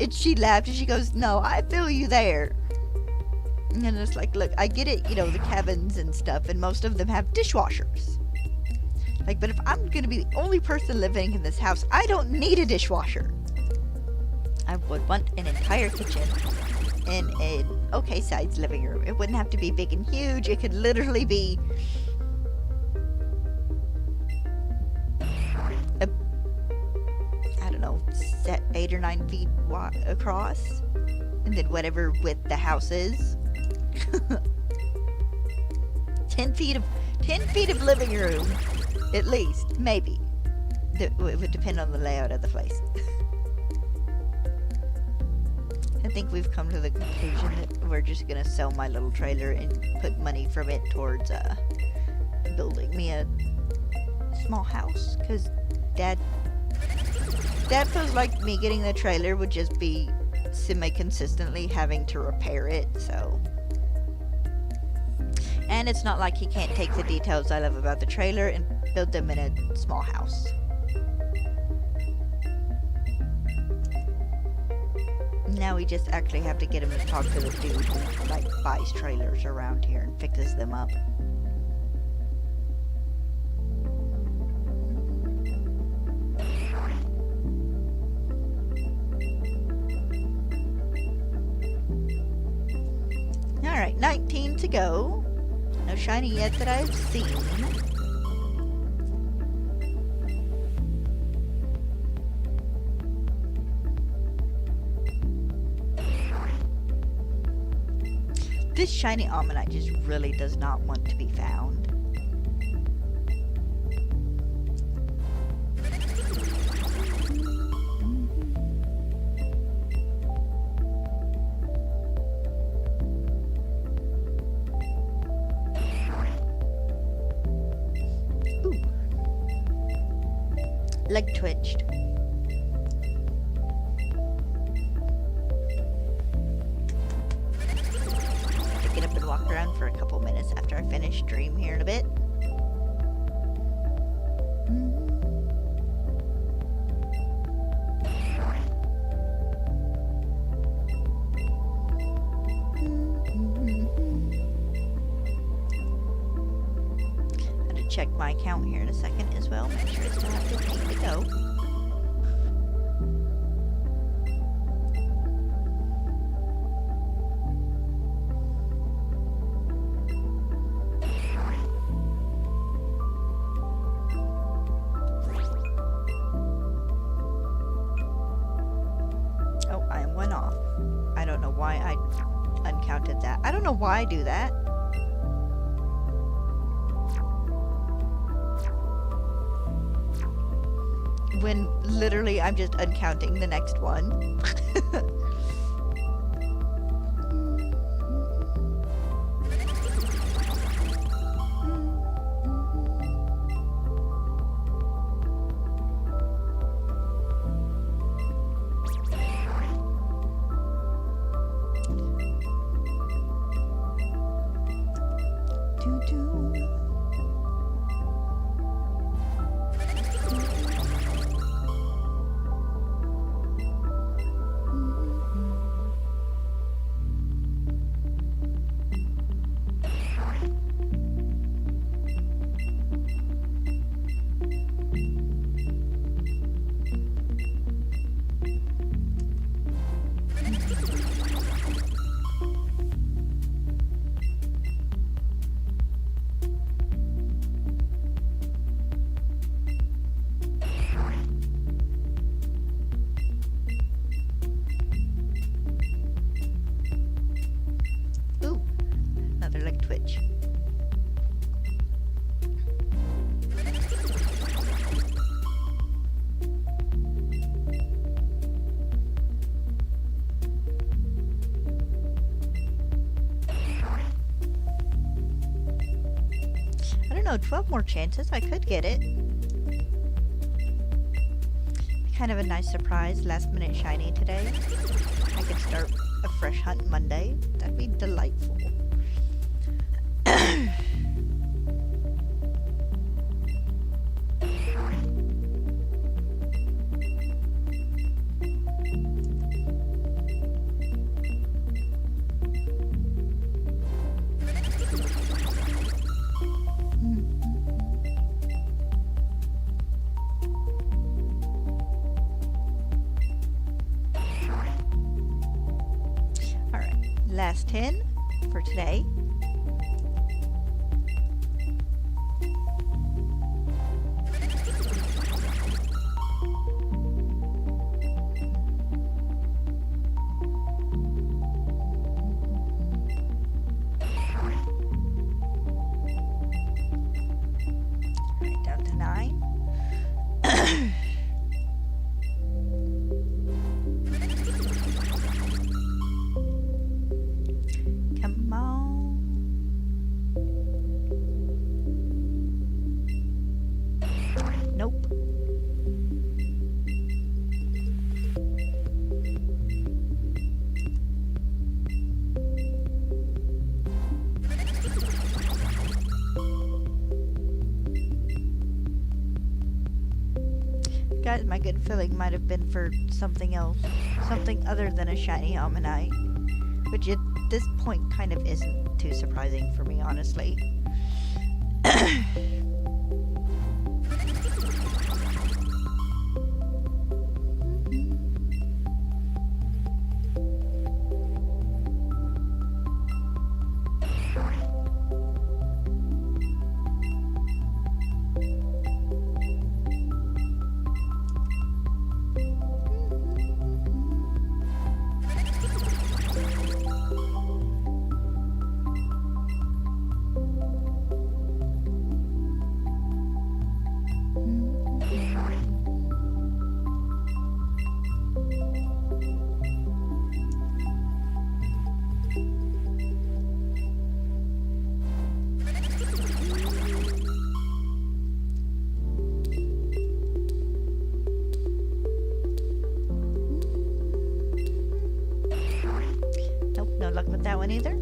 And she laughed and she goes, no, I feel you there. And it's like, look, I get it, you know, the cabins and stuff, and most of them have dishwashers. Like, but if I'm going to be the only person living in this house, I don't need a dishwasher. I would want an entire kitchen and an okay-sized living room. It wouldn't have to be big and huge. It could literally be I don't know, 8 or 9 feet across, and then whatever width the house is. 10 feet of living room, at least, maybe. It would depend on the layout of the place. I think we've come to the conclusion that we're just gonna sell my little trailer and put money from it towards building me a small house, because Dad feels like me getting the trailer would just be semi-consistently having to repair it, so. And it's not like he can't take the details I love about the trailer and build them in a small house. Now we just actually have to get him to talk to the dude who, like, buys trailers around here and fixes them up. Alright, 19 to go. No shiny yet that I've seen. This shiny Omanyte just really does not want to be found. Ooh. Leg twitched. Get up and walk around for a couple minutes after I finish stream here in a bit. I'm gonna check my account here in a second as well. Make sure it's still have 15 to go. I don't know why I do that. When literally I'm just uncounting the next one. I don't know, 12 more chances, I could get it. Kind of a nice surprise, last minute shiny today. I could start a fresh hunt Monday. That'd be delightful. Last 10 for today. Right down to 9. Guys, my good feeling might have been for something else. Something other than a shiny Omanyte. Which at this point kind of isn't too surprising for me, honestly. one either.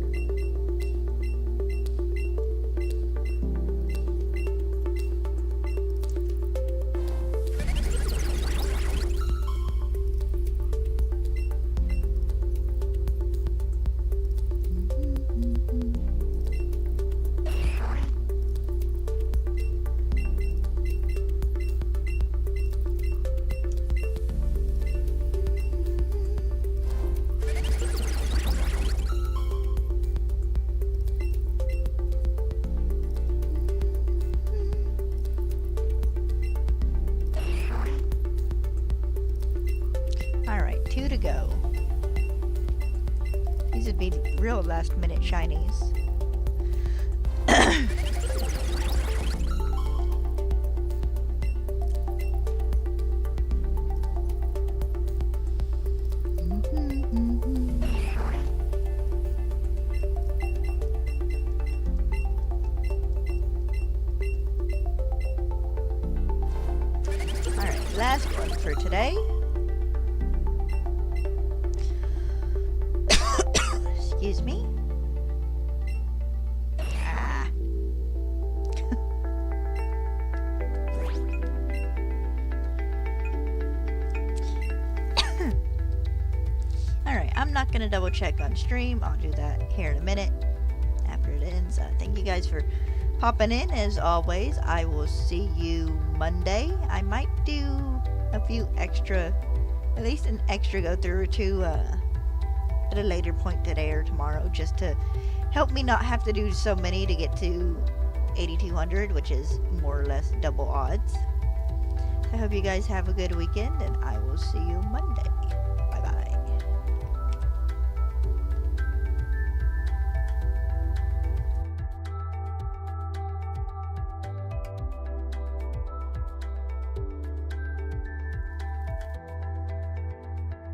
Alright, 2 to go. These would be real last minute shinies. Alright, last one for today. Excuse me. Ah. Alright, I'm not going to double check on stream. I'll do that here in a minute after it ends. Thank you guys for popping in. As always, I will see you Monday. I might do a few extra, at least an extra go through or two at a later point today or tomorrow, just to help me not have to do so many to get to 8,200, which is more or less double odds. I hope you guys have a good weekend, and I will see you Monday.